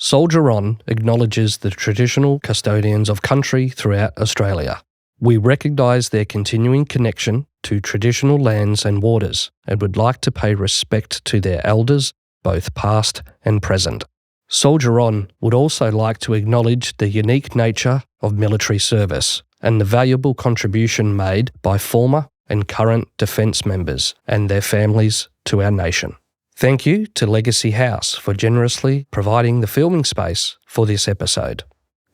Soldier On acknowledges the traditional custodians of country throughout Australia. We recognise their continuing connection to traditional lands and waters and would like to pay respect to their elders, both past and present. Soldier On would also like to acknowledge the unique nature of military service and the valuable contribution made by former and current defence members and their families to our nation. Thank you to Legacy House for generously providing the filming space for this episode.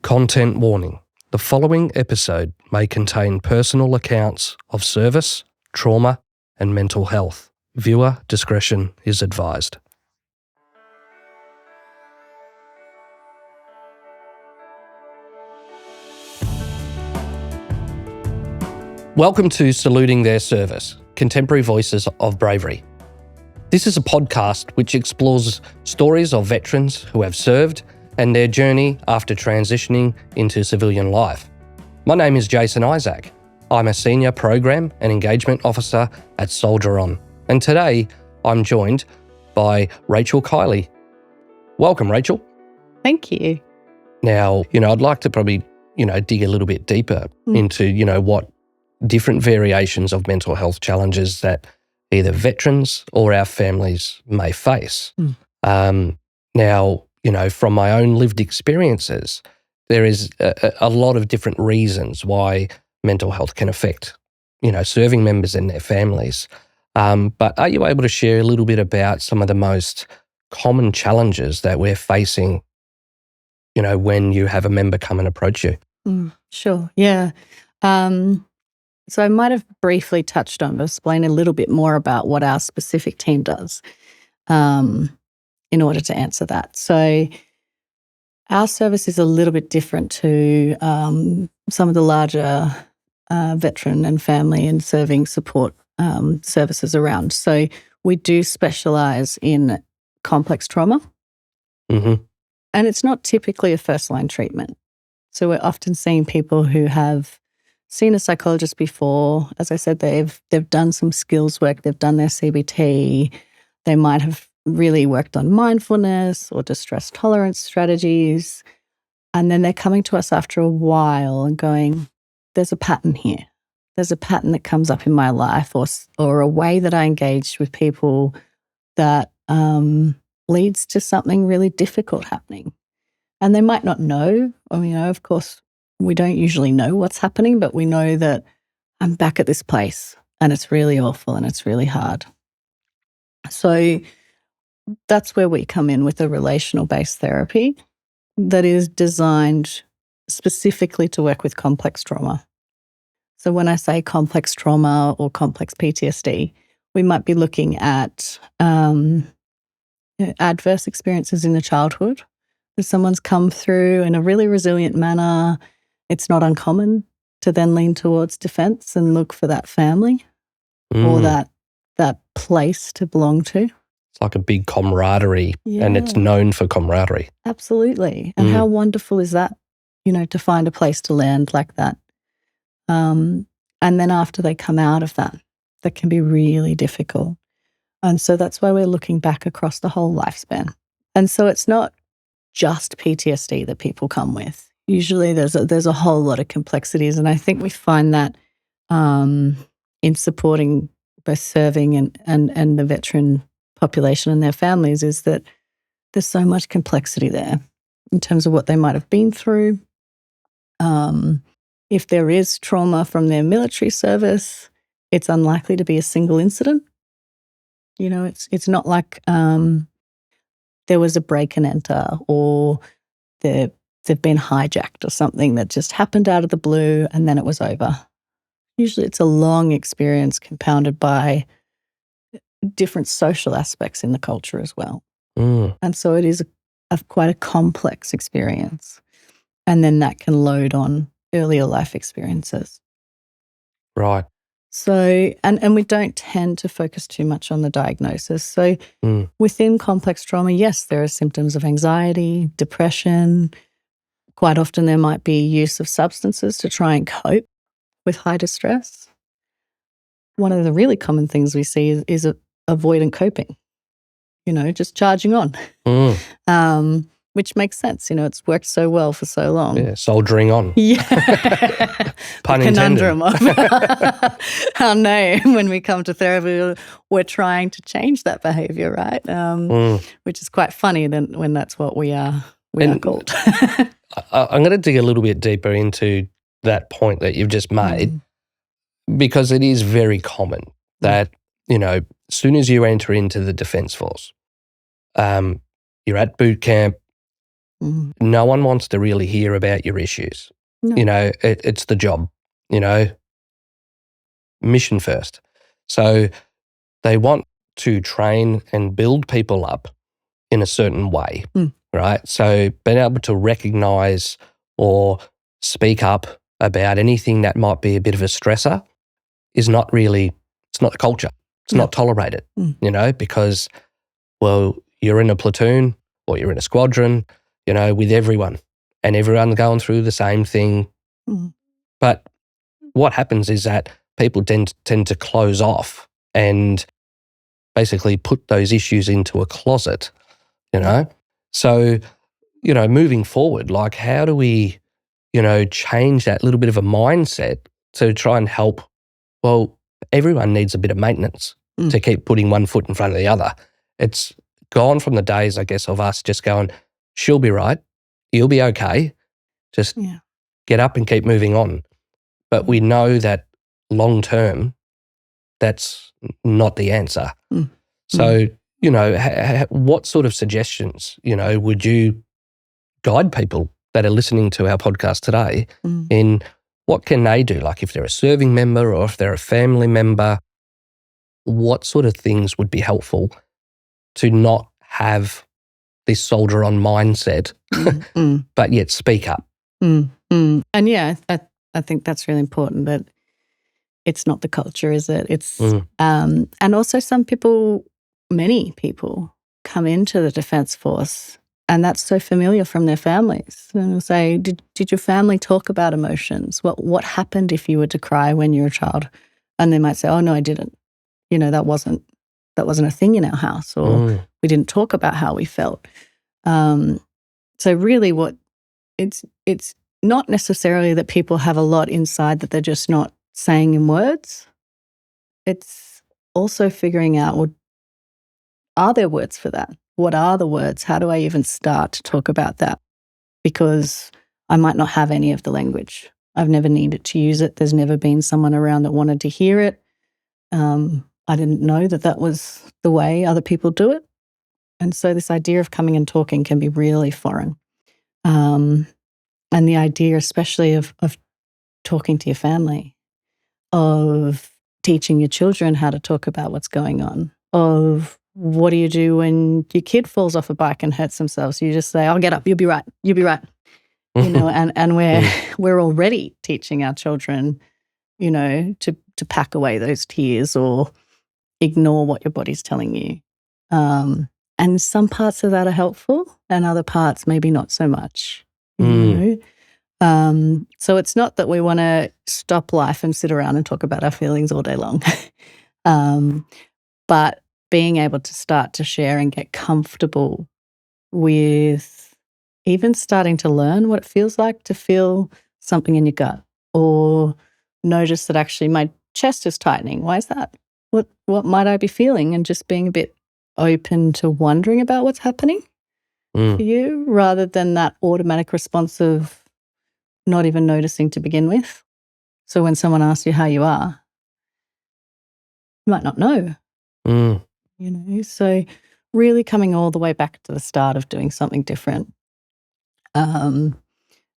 Content warning. The following episode may contain personal accounts of service, trauma, and mental health. Viewer discretion is advised. Welcome to Saluting Their Service, Contemporary Voices of Bravery. This is a podcast which explores stories of veterans who have served and their journey after transitioning into civilian life. My name is Jason Isaac. I'm a Senior Program and Engagement Officer at Soldier On, and today I'm joined by Rachael Kiely. Welcome, Rachael. Thank you. Now, I'd like to probably, dig a little bit deeper into, what different variations of mental health challenges that either veterans or our families may face. Now, from my own lived experiences, there is a lot of different reasons why mental health can affect, serving members and their families. But are you able to share a little bit about some of the most common challenges that we're facing, when you have a member come and approach you? Sure, yeah. So I might have briefly touched on, but explain a little bit more about what our specific team does in order to answer that. So our service is a little bit different to some of the larger veteran and family and serving support services around. So we do specialise in complex trauma, and it's not typically a first-line treatment. So we're often seeing people who have seen a psychologist before. As I said, they've done some skills work, they've done their CBT, they might have really worked on mindfulness or distress tolerance strategies, and then they're coming to us after a while and going, there's a pattern here. There's a pattern that comes up in my life or a way that I engage with people that leads to something really difficult happening. And they might not know. Of course, we don't usually know what's happening, but we know that I'm back at this place and it's really awful and it's really hard. So that's where we come in with a relational-based therapy that is designed specifically to work with complex trauma. So when I say complex trauma or complex PTSD, we might be looking at adverse experiences in the childhood. If someone's come through in a really resilient manner, it's not uncommon to then lean towards defense and look for that family or that place to belong to. It's like a big camaraderie, and it's known for camaraderie. Absolutely. And how wonderful is that, to find a place to land like that. And then after they come out of that can be really difficult. And so that's why we're looking back across the whole lifespan. And so it's not just PTSD that people come with. Usually there's a whole lot of complexities, and I think we find that in supporting both serving and the veteran population and their families is that there's so much complexity there in terms of what they might have been through. If there is trauma from their military service, it's unlikely to be a single incident. It's not like there was a break and enter or they've been hijacked or something that just happened out of the blue and then it was over. Usually it's a long experience compounded by different social aspects in the culture as well. And so it is quite a complex experience. And then that can load on earlier life experiences. Right. So, and we don't tend to focus too much on the diagnosis. So within complex trauma, yes, there are symptoms of anxiety, depression. Quite often there might be use of substances to try and cope with high distress. One of the really common things we see is avoidant coping, just charging on. which makes sense. It's worked so well for so long. Yeah, soldiering on. Yeah. Pun the conundrum intended. of our name when we come to therapy, we're trying to change that behavior, right? Which is quite funny then when that's what we are called. I'm going to dig a little bit deeper into that point that you've just made, because it is very common that, as soon as you enter into the Defence Force, you're at boot camp, no one wants to really hear about your issues. No. It's the job, mission first. So they want to train and build people up in a certain way, right? So being able to recognise or speak up about anything that might be a bit of a stressor is not it's not the culture. It's not tolerated, because, well, you're in a platoon or you're in a squadron, with everyone, and everyone's going through the same thing. But what happens is that people tend to close off and basically put those issues into a closet, So, moving forward, like, how do we, change that little bit of a mindset to try and help? Well, everyone needs a bit of maintenance to keep putting one foot in front of the other. It's gone from the days, I guess, of us just going, she'll be right, you'll be okay, just get up and keep moving on. But we know that long term, that's not the answer. So, what sort of suggestions, would you guide people that are listening to our podcast today in what can they do? Like, if they're a serving member or if they're a family member, what sort of things would be helpful to not have this soldier on mindset, but yet speak up? And I think that's really important, that it's not the culture, is it? It's and also many people come into the Defence Force and that's so familiar from their families. And they'll say, did your family talk about emotions? What happened if you were to cry when you were a child? And they might say, oh, no, I didn't. That wasn't a thing in our house, or we didn't talk about how we felt. So really it's not necessarily that people have a lot inside that they're just not saying in words. It's also figuring out, well, are there words for that? What are the words? How do I even start to talk about that? Because I might not have any of the language. I've never needed to use it. There's never been someone around that wanted to hear it. I didn't know that was the way other people do it. And so this idea of coming and talking can be really foreign. And the idea especially of talking to your family, of teaching your children how to talk about what's going on, of what do you do when your kid falls off a bike and hurts themselves? You just say, "I'll get up. You'll be right. You'll be right." And we're already teaching our children, to pack away those tears or ignore what your body's telling you. And some parts of that are helpful, and other parts maybe not so much. So it's not that we want to stop life and sit around and talk about our feelings all day long, but being able to start to share and get comfortable with even starting to learn what it feels like to feel something in your gut, or notice that actually my chest is tightening. Why is that? What might I be feeling? And just being a bit open to wondering about what's happening for you, rather than that automatic response of not even noticing to begin with. So when someone asks you how you are, you might not know. So really coming all the way back to the start of doing something different. And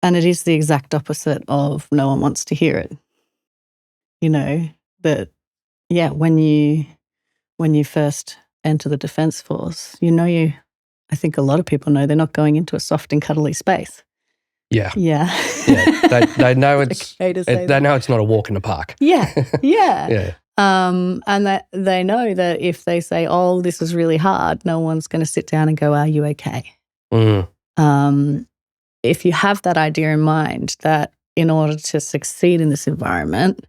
it is the exact opposite of no one wants to hear it. When you first enter the Defence Force, I think a lot of people know they're not going into a soft and cuddly space. Yeah. They know it's not a walk in the park. Yeah. And that they know that if they say, "Oh, this is really hard," no one's going to sit down and go, "Are you okay?" If you have that idea in mind, that in order to succeed in this environment,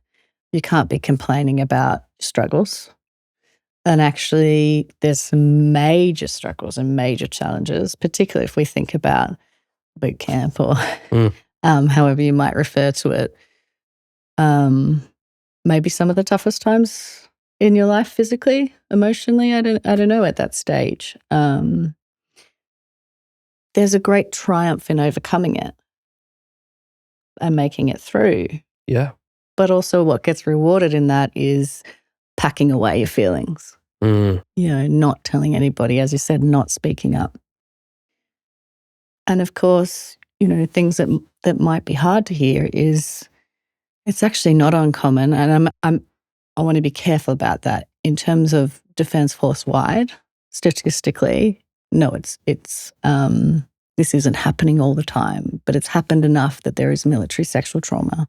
you can't be complaining about struggles. And actually, there's some major struggles and major challenges, particularly if we think about boot camp or however you might refer to it. Maybe some of the toughest times in your life, physically, emotionally. I don't know at that stage. There's a great triumph in overcoming it and making it through. Yeah. But also, what gets rewarded in that is packing away your feelings. Not telling anybody, as you said, not speaking up. And of course, things that might be hard to hear is it's actually not uncommon, and I want to be careful about that in terms of Defence Force wide. Statistically, no, it's this isn't happening all the time, but it's happened enough that there is military sexual trauma.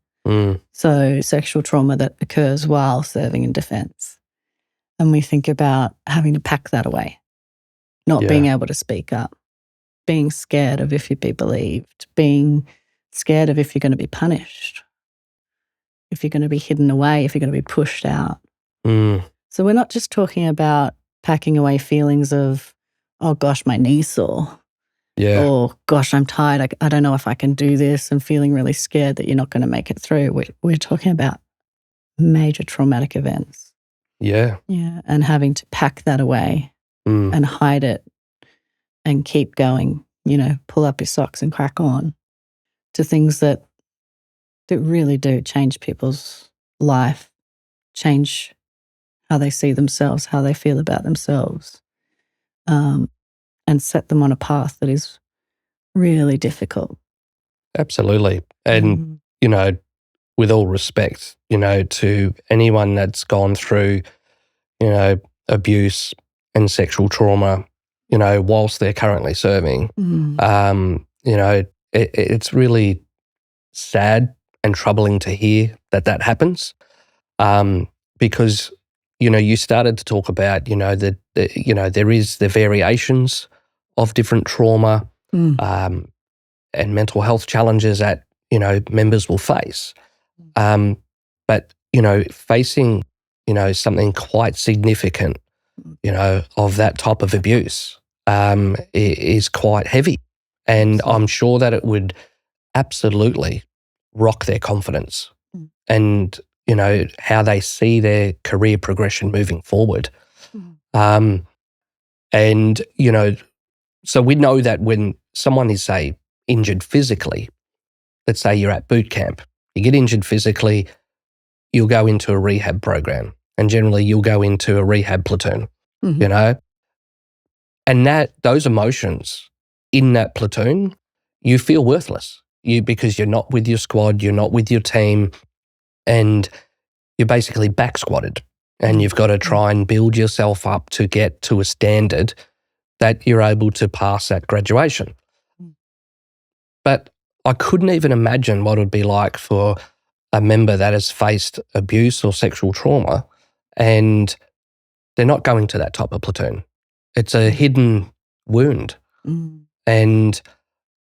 So sexual trauma that occurs while serving in defence. And we think about having to pack that away, not being able to speak up, being scared of if you'd be believed, being scared of if you're going to be punished, if you're going to be hidden away, if you're going to be pushed out. So we're not just talking about packing away feelings of, oh gosh, my knee's sore. Yeah. Or gosh, I'm tired. I don't know if I can do this, and feeling really scared that you're not going to make it through. We're talking about major traumatic events. Yeah. Yeah. And having to pack that away and hide it and keep going, pull up your socks and crack on to things that really do change people's life, change how they see themselves, how they feel about themselves, and set them on a path that is really difficult. Absolutely. And, with all respect, to anyone that's gone through, abuse and sexual trauma, whilst they're currently serving, it's really sad and troubling to hear that happens, because, you started to talk about, that there is the variations of different trauma and mental health challenges that, members will face. But, facing, something quite significant, of that type of abuse is quite heavy. And I'm sure that it would absolutely rock their confidence and, how they see their career progression moving forward. And, so we know that when someone is, say, injured physically, let's say you're at boot camp, you get injured physically, you'll go into a rehab program, and generally you'll go into a rehab platoon, and those emotions in that platoon, you feel worthless. Because you're not with your squad, you're not with your team, and you're basically back squatted, and you've got to try and build yourself up to get to a standard that you're able to pass at graduation. But I couldn't even imagine what it would be like for a member that has faced abuse or sexual trauma and they're not going to that type of platoon. It's a hidden wound. And,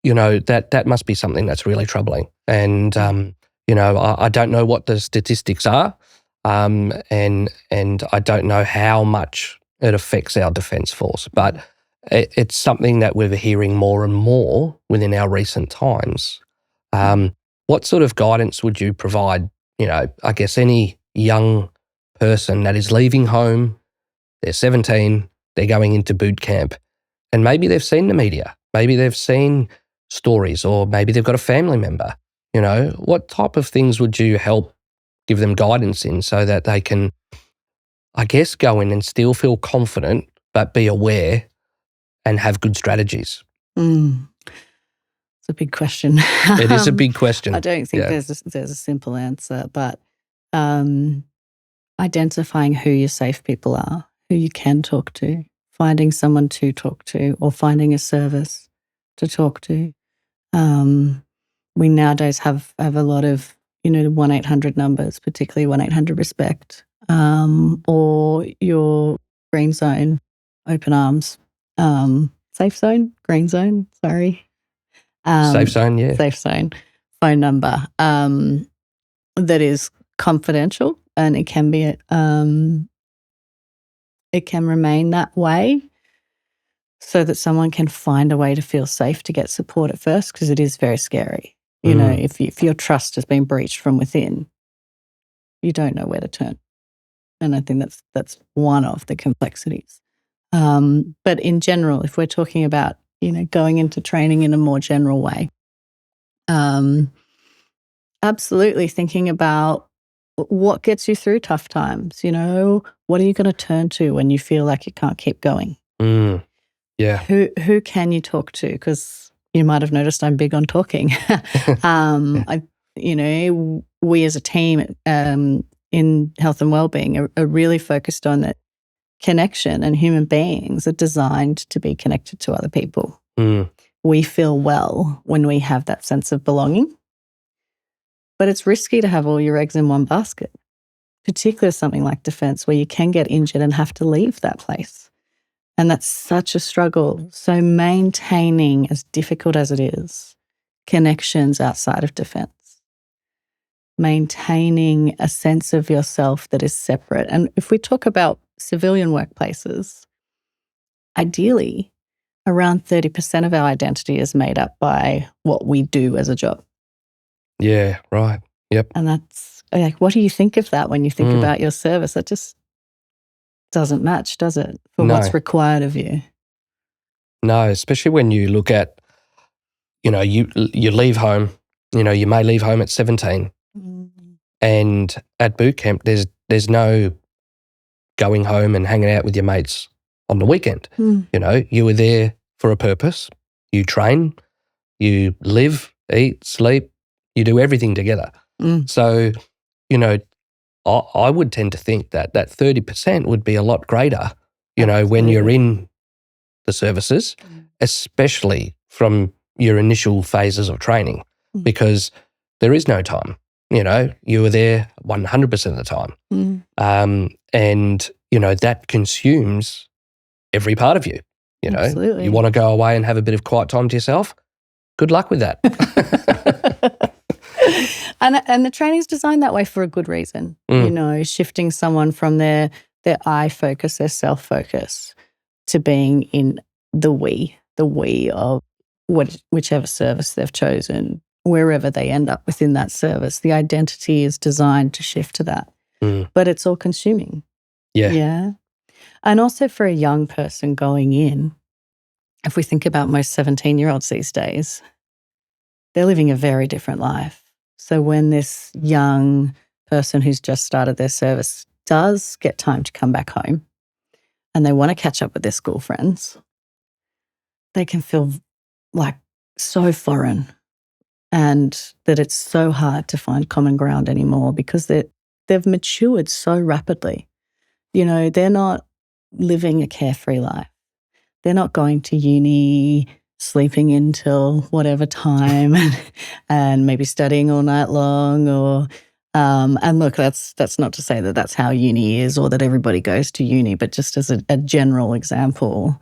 that must be something that's really troubling. And, I don't know what the statistics are, and I don't know how much it affects our Defence Force, but it's something that we're hearing more and more within our recent times. What sort of guidance would you provide, I guess any young person that is leaving home, they're 17, they're going into boot camp, and maybe they've seen the media, maybe they've seen stories, or maybe they've got a family member, what type of things would you help give them guidance in so that they can, I guess, go in and still feel confident, but be aware and have good strategies? It's a big question. It is a big question. I don't think there's a simple answer, but identifying who your safe people are, who you can talk to, finding someone to talk to, or finding a service to talk to. We nowadays have a lot of 1-800 numbers, particularly 1-800-RESPECT, or your green zone, open arms, safe zone, green zone. Sorry. Safe zone, yeah. Safe zone phone number that is confidential, and it can be it can remain that way so that someone can find a way to feel safe to get support at first, because it is very scary. You know, if your trust has been breached from within, you don't know where to turn. And I think that's one of the complexities. But in general, if we're talking about, you know, going into training in a more general way, absolutely thinking about what gets you through tough times. You know, what are you going to turn to when you feel like you can't keep going? Yeah. Who can you talk to? Because you might have noticed I'm big on talking. You know, we as a team in health and wellbeing are really focused on that connection, and human beings are designed to be connected to other people. We feel well when we have that sense of belonging, but it's risky to have all your eggs in one basket, particularly something like defense, where you can get injured and have to leave that place. And that's such a struggle. So maintaining, as difficult as it is, connections outside of defense, maintaining a sense of yourself that is separate. And if we talk about civilian workplaces, ideally, around 30% of our identity is made up by what we do as a job. Yeah, right. Yep. And that's like, what do you think of that when you think about your service? That just doesn't match, does it, for what's required of you? No, especially when you look at, you know, you leave home, you know, you may leave home at 17 and at boot camp there's no going home and hanging out with your mates on the weekend. You know, you were there for a purpose. You train, you live, eat, sleep, you do everything together. So, you know, I would tend to think that 30% would be a lot greater, you know, when you're in the services, especially from your initial phases of training, because there is no time. You know, you were there 100% of the time. And, you know, that consumes every part of you. You know, Absolutely. You want to go away and have a bit of quiet time to yourself? Good luck with that. And the training's designed that way for a good reason. You know, shifting someone from their I focus, their self focus, to being in the we of whichever service they've chosen, wherever they end up within that service. The identity is designed to shift to that. But it's all consuming. Yeah. And also for a young person going in, if we think about most 17-year-olds these days, they're living a very different life. So when this young person who's just started their service does get time to come back home and they want to catch up with their school friends, they can feel like so foreign, and that it's so hard to find common ground anymore because they've matured so rapidly. You know, they're not living a carefree life. They're not going to uni, sleeping until whatever time and maybe studying all night long, or and look, that's not to say that that's how uni is or that everybody goes to uni, but just as a general example,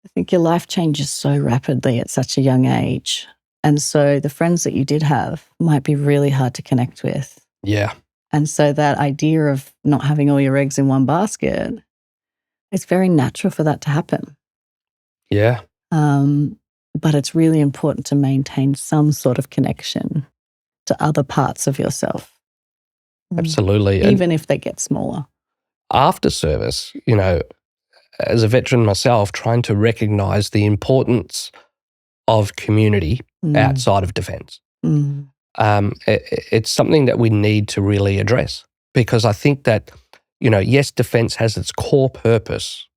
I think your life changes so rapidly at such a young age. And so the friends that you did have might be really hard to connect with. Yeah. And so that idea of not having all your eggs in one basket, it's very natural for that to happen. Yeah. But it's really important to maintain some sort of connection to other parts of yourself. Absolutely. Even if they get smaller. After service, you know, as a veteran myself, trying to recognise the importance of community outside of defence. It's something that we need to really address, because I think that, you know, yes, defence has its core purpose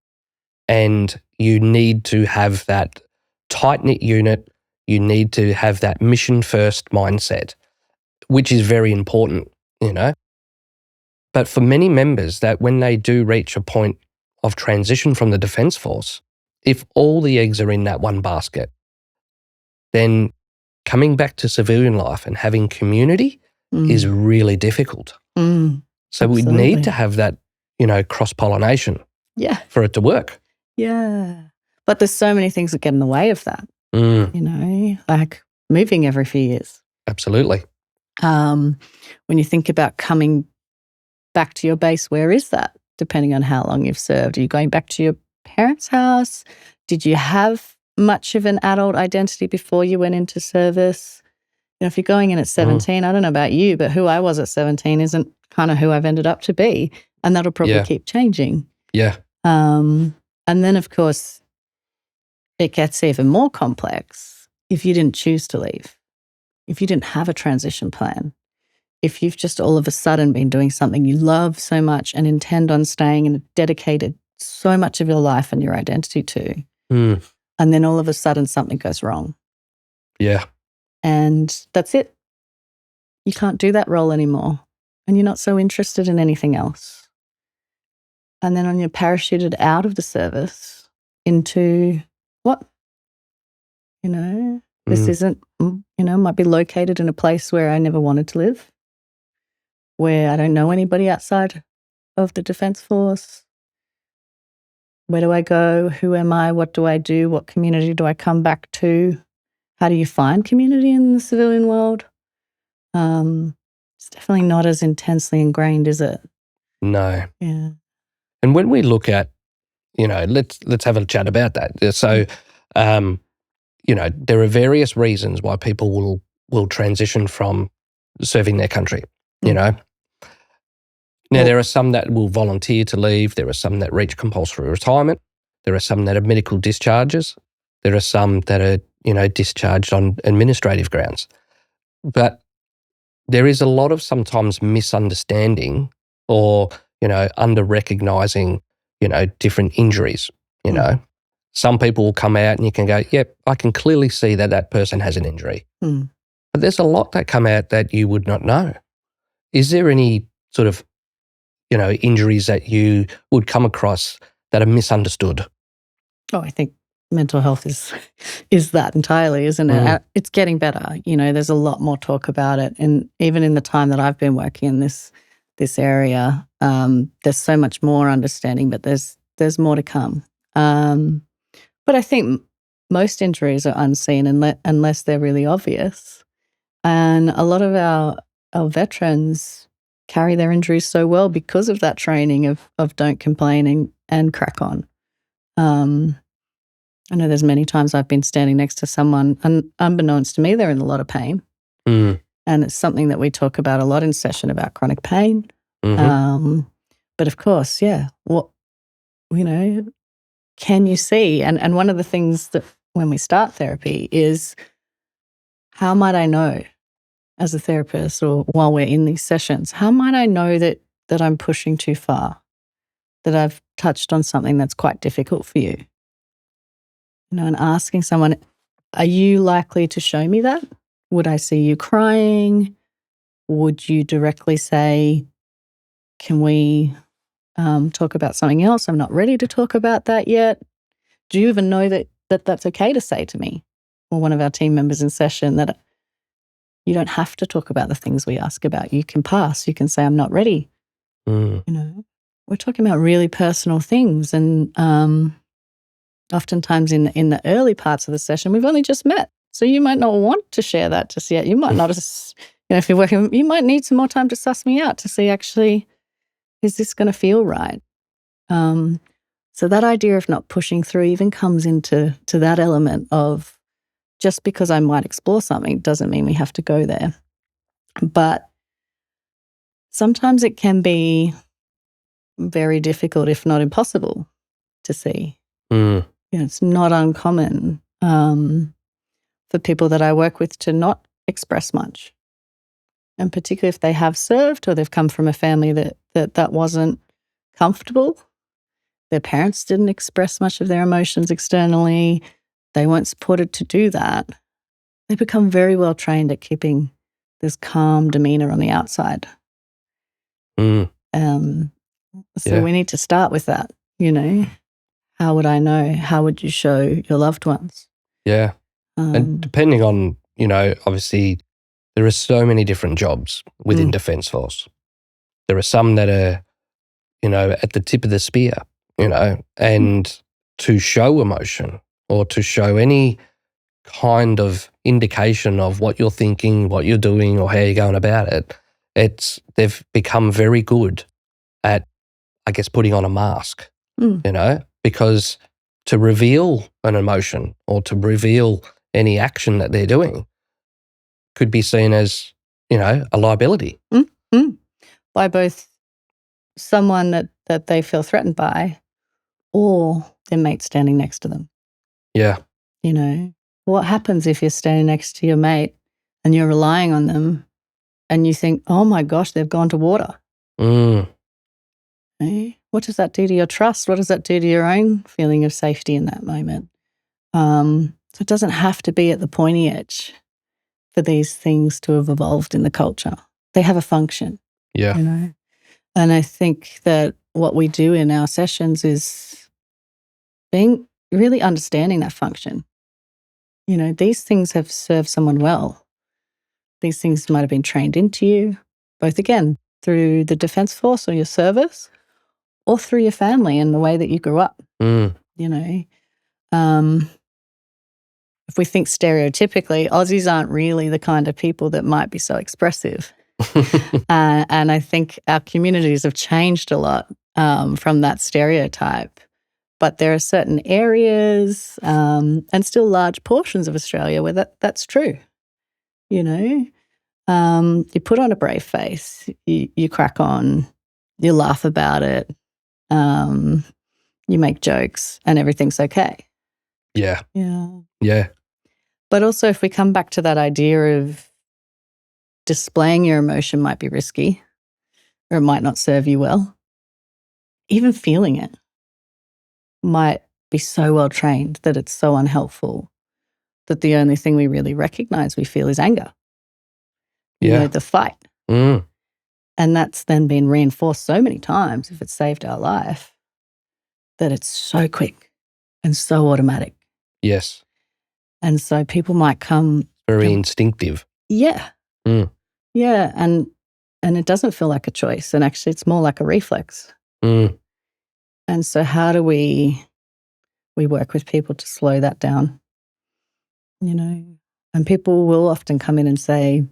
and you need to have that tight-knit unit, you need to have that mission-first mindset, which is very important, you know. But for many members, that when they do reach a point of transition from the Defence Force, if all the eggs are in that one basket, then coming back to civilian life and having community is really difficult. So we need to have that, you know, cross-pollination for it to work. Yeah. But there's so many things that get in the way of that, you know, like moving every few years. Absolutely. When you think about coming back to your base, where is that? depending on how long you've served. Are you going back to your parents' house? Did you have much of an adult identity before you went into service? If you're going in at 17, I don't know about you, but who I was at 17 isn't kind of who I've ended up to be. And that'll probably keep changing. Yeah. And then, of course, it gets even more complex if you didn't choose to leave, if you didn't have a transition plan, if you've just all of a sudden been doing something you love so much and intend on staying and dedicated so much of your life and your identity to, and then all of a sudden something goes wrong. Yeah. And that's it. You can't do that role anymore. And you're not so interested in anything else. And then you're parachuted out of the service into what? This isn't, might be located in a place where I never wanted to live, where I don't know anybody outside of the Defence Force. Where do I go? Who am I? What do I do? What community do I come back to? How do you find community in the civilian world? It's definitely not as intensely ingrained, is it? No. Yeah. And when we look at, let's have a chat about that. So, there are various reasons why people will transition from serving their country, Now, there are some that will volunteer to leave. There are some that reach compulsory retirement. There are some that have medical discharges. There are some that are, discharged on administrative grounds. But there is a lot of sometimes misunderstanding or, under-recognising, different injuries, Some people will come out and you can go, yep, I can clearly see that that person has an injury. But there's a lot that come out that you would not know. Is there any sort of, injuries that you would come across that are misunderstood? Oh, I think mental health is that entirely, isn't it? It's getting better. There's a lot more talk about it. And even in the time that I've been working in this area, there's so much more understanding, but there's more to come. But I think most injuries are unseen unless they're really obvious. And a lot of our veterans carry their injuries so well because of that training of don't complain and crack on. I know there's many times I've been standing next to someone and unbeknownst to me, they're in a lot of pain. And it's something that we talk about a lot in session about chronic pain. But of course, what, can you see? And one of the things that when we start therapy is how might I know as a therapist or while we're in these sessions, how might I know that I'm pushing too far, that I've touched on something that's quite difficult for you? And asking someone, are you likely to show me that? Would I see you crying? Would you directly say, can we talk about something else? I'm not ready to talk about that yet. Do you even know that that's okay to say to me or one of our team members in session that you don't have to talk about the things we ask about? You can pass. You can say, I'm not ready. We're talking about really personal things. And oftentimes in the early parts of the session, we've only just met. So you might not want to share that just yet. You might not, if you're working, you might need some more time to suss me out to see actually, is this going to feel right? So that idea of not pushing through even comes into that element of just because I might explore something doesn't mean we have to go there. But sometimes it can be very difficult, if not impossible, to see. It's not uncommon for people that I work with to not express much. And particularly if they have served or they've come from a family that wasn't comfortable. Their parents didn't express much of their emotions externally. They weren't supported to do that. They become very well trained at keeping this calm demeanor on the outside. So we need to start with that, How would I know? How would you show your loved ones? Yeah. And depending on, obviously there are so many different jobs within Defence Force. There are some that are, at the tip of the spear, and to show emotion or to show any kind of indication of what you're thinking, what you're doing or how you're going about it, they've become very good at I guess, putting on a mask, Mm. you know, because to reveal an emotion or to reveal any action that they're doing could be seen as, you know, a liability. Mm. By both someone that they feel threatened by or their mate standing next to them. Yeah. You know, what happens if you're standing next to your mate and you're relying on them and you think, oh my gosh, they've gone to water? Mm. Eh? What does that do to your trust? What does that do to your own feeling of safety in that moment? So it doesn't have to be at the pointy edge for these things to have evolved in the culture. They have a function, Yeah. you know. And I think that what we do in our sessions is being really understanding that function. You know, these things have served someone well. These things might have been trained into you, both again, through the Defence Force or your service, or through your family and the way that you grew up, Mm. you know. If we think stereotypically, Aussies aren't really the kind of people that might be so expressive. And I think our communities have changed a lot from that stereotype. But there are certain areas and still large portions of Australia where that's true. You know, you put on a brave face, you crack on, you laugh about it, you make jokes, and everything's okay. Yeah. Yeah. Yeah. But also, if we come back to that idea of displaying your emotion might be risky or it might not serve you well, even feeling it might be so well trained that it's so unhelpful that the only thing we really recognize we feel is anger. You know, the fight. Mm. And that's then been reinforced so many times, if it's saved our life, that it's so quick and so automatic. Yes. And so people might come. Very instinctive. Yeah. Mm. Yeah. And it doesn't feel like a choice. And actually, it's more like a reflex. Mm. And so how do we work with people to slow that down? You know, and people will often come in and say,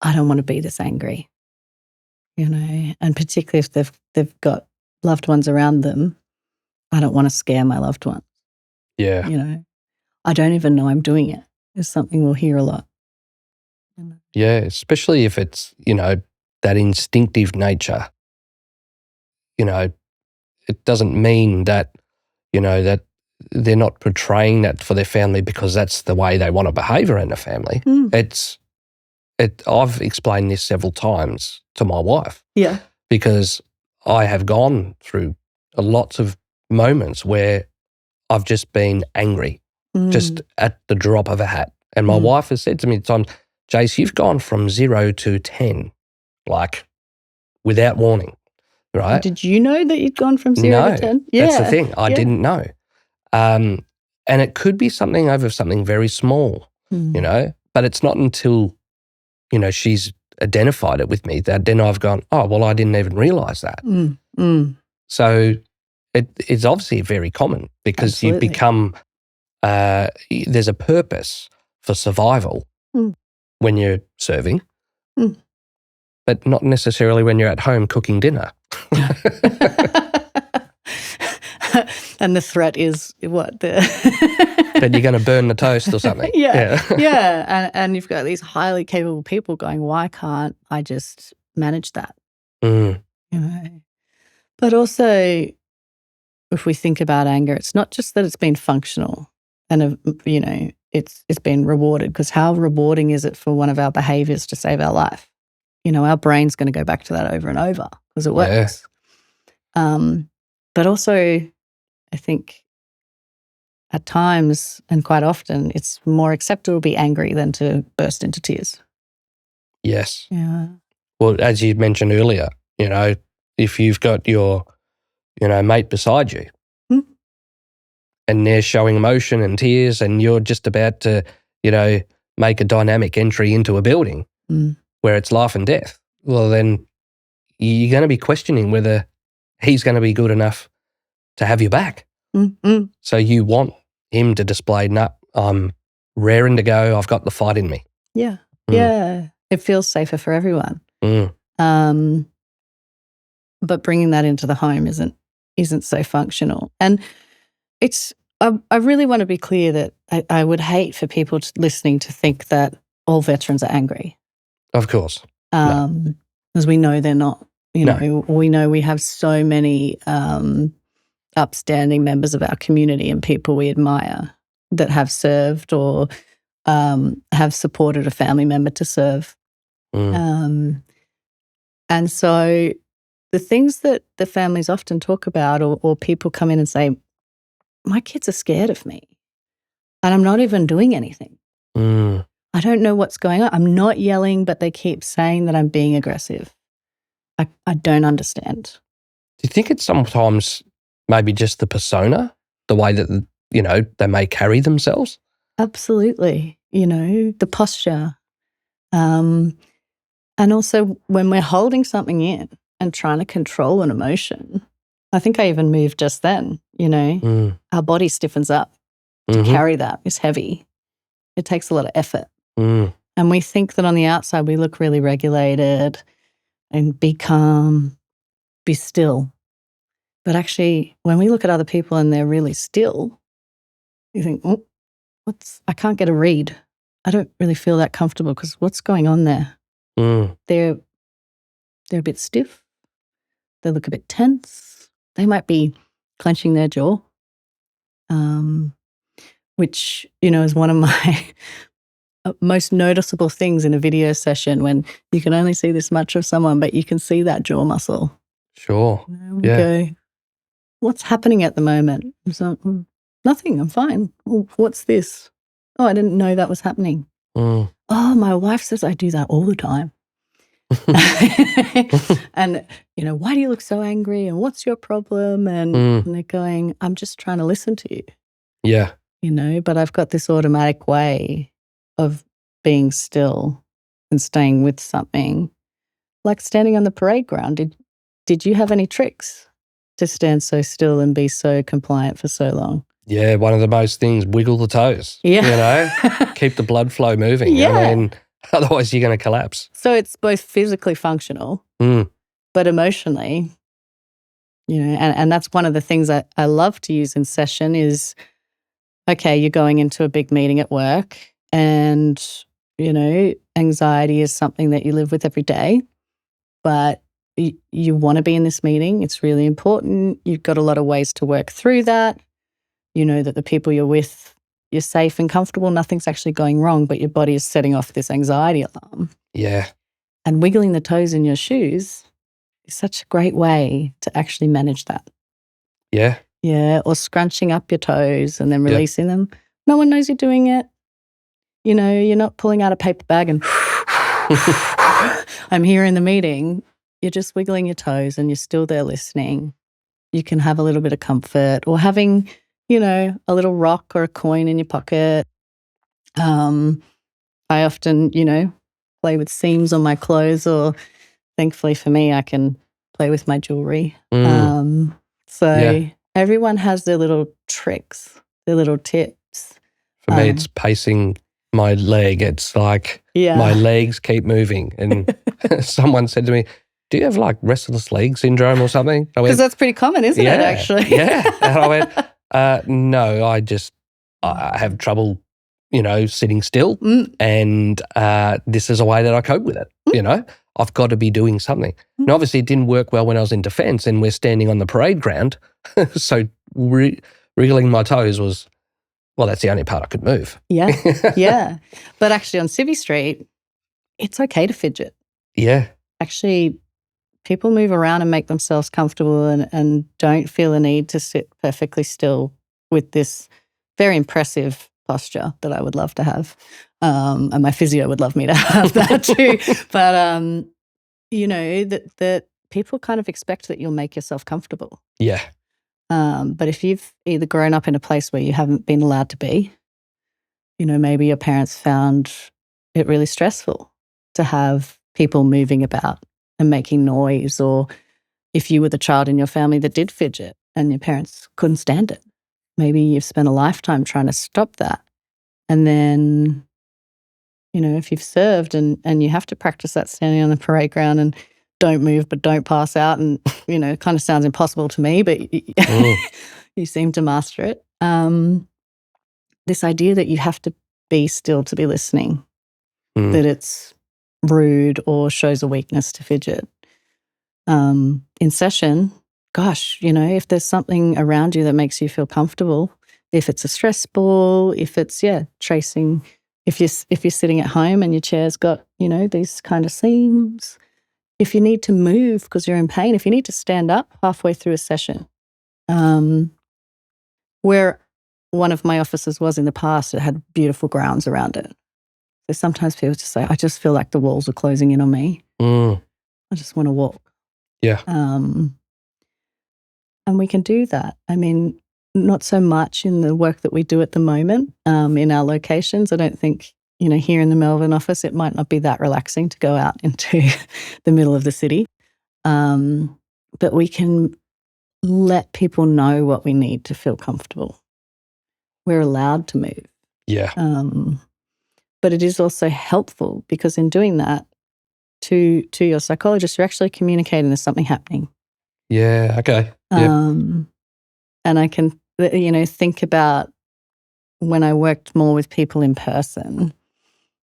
I don't want to be this angry. You know, and particularly if they've got loved ones around them, I don't want to scare my loved one. Yeah. You know, I don't even know I'm doing it is something we'll hear a lot. Yeah. Especially if it's, you know, that instinctive nature. You know, it doesn't mean that, you know, that they're not portraying that for their family because that's the way they want to behave around the family. Mm. I've explained this several times to my wife. Yeah. Because I have gone through lots of moments where I've just been angry, just at the drop of a hat. And my wife has said to me at times, Jace, you've gone from 0 to 10, like without warning, right? Did you know that you'd gone from 0 to 10? Yeah. That's the thing. I didn't know. And it could be something over something very small, you know, but it's not until, you know, she's identified it with me that then I've gone, oh, well, I didn't even realise that. So it's obviously very common because Absolutely. you become, there's a purpose for survival when you're serving, but not necessarily when you're at home cooking dinner. And the threat is what? That you're going to burn the toast or something. Yeah. And you've got these highly capable people going, why can't I just manage that? Mm. You know? But also, if we think about anger, it's not just that it's been functional and, you know, it's been rewarded, because how rewarding is it for one of our behaviors to save our life? You know, our brain's going to go back to that over and over because it works. But also, I think at times and quite often, it's more acceptable to be angry than to burst into tears. Yes. Yeah. Well, as you mentioned earlier, you know, if you've got your, you know, mate beside you and they're showing emotion and tears and you're just about to, you know, make a dynamic entry into a building where it's life and death, well, then you're going to be questioning whether he's going to be good enough to have you back. So you want him to display, no, I'm raring to go. I've got the fight in me. Yeah. Yeah. It feels safer for everyone. but bringing that into the home isn't so functional. And I really want to be clear that I would hate for people listening to think that all veterans are angry. Of course. Because we know they're not. We know we have so many upstanding members of our community and people we admire that have served or have supported a family member to serve. And so the things that the families often talk about or people come in and say, my kids are scared of me and I'm not even doing anything. I don't know what's going on. I'm not yelling, but they keep saying that I'm being aggressive. I don't understand. Do you think it's sometimes maybe just the persona, the way that, they may carry themselves? Absolutely. The posture. And also when we're holding something in and trying to control an emotion, I think I even moved just then, our body stiffens up. To carry that is heavy. It takes a lot of effort. And we think that on the outside we look really regulated and be calm, be still. But actually, when we look at other people and they're really still, you think, I can't get a read. I don't really feel that comfortable because what's going on there? They're a bit stiff. They look a bit tense. They might be clenching their jaw, which, is one of my most noticeable things in a video session when you can only see this much of someone, but you can see that jaw muscle. Sure. Go, what's happening at the moment? So, nothing, I'm fine. Oh, what's this? Oh, I didn't know that was happening. Oh, my wife says I do that all the time. And, why do you look so angry? And what's your problem? And they're going, I'm just trying to listen to you. Yeah. But I've got this automatic way of being still and staying with something, like standing on the parade ground. Did you have any tricks to stand so still and be so compliant for so long? Yeah, one of the most things, wiggle the toes. Yeah. Keep the blood flow moving. Yeah. Otherwise you're going to collapse. So it's both physically functional, but emotionally, and that's one of the things I love to use in session is, okay, you're going into a big meeting at work and, anxiety is something that you live with every day, but you want to be in this meeting. It's really important. You've got a lot of ways to work through that. You know that the people you're with, you're safe and comfortable. Nothing's actually going wrong, but your body is setting off this anxiety alarm. Yeah. And wiggling the toes in your shoes is such a great way to actually manage that. Yeah. Yeah, or scrunching up your toes and then releasing them. No one knows you're doing it. You're not pulling out a paper bag and I'm here in the meeting. You're just wiggling your toes and you're still there listening. You can have a little bit of comfort or having, a little rock or a coin in your pocket. I often, play with seams on my clothes, or thankfully for me, I can play with my jewelry. Everyone has their little tricks, their little tips. For me, it's pacing my leg. It's like my legs keep moving. And someone said to me, do you have like restless leg syndrome or something? Because that's pretty common, isn't it, actually? Yeah. And I went, no, I have trouble, sitting still. And this is a way that I cope with it. I've got to be doing something. And obviously it didn't work well when I was in defence and we're standing on the parade ground. So wriggling my toes was, well, that's the only part I could move. Yeah, yeah. But actually on Civvy Street, it's okay to fidget. Yeah. Actually, people move around and make themselves comfortable and don't feel a need to sit perfectly still with this very impressive posture that I would love to have. And my physio would love me to have that too. But, that people kind of expect that you'll make yourself comfortable. Yeah. But if you've either grown up in a place where you haven't been allowed to be, maybe your parents found it really stressful to have people moving about and making noise, or if you were the child in your family that did fidget and your parents couldn't stand it, maybe you've spent a lifetime trying to stop that. And then, if you've served and you have to practice that standing on the parade ground and don't move but don't pass out, and it kind of sounds impossible to me, but you seem to master it. This idea that you have to be still to be listening, that it's rude or shows a weakness to fidget. In session, gosh, if there's something around you that makes you feel comfortable, if it's a stress ball, if it's tracing, if you're sitting at home and your chair's got these kind of seams, if you need to move because you're in pain, if you need to stand up halfway through a session, where one of my offices was in the past, it had beautiful grounds around it. So sometimes people just say, I just feel like the walls are closing in on me. I just want to walk. Yeah. And we can do that. I mean, not so much in the work that we do at the moment in our locations. I don't think, here in the Melbourne office, it might not be that relaxing to go out into the middle of the city. But we can let people know what we need to feel comfortable. We're allowed to move. Yeah. But it is also helpful because in doing that to your psychologist, you're actually communicating there's something happening. Yeah, okay. And I can, think about when I worked more with people in person,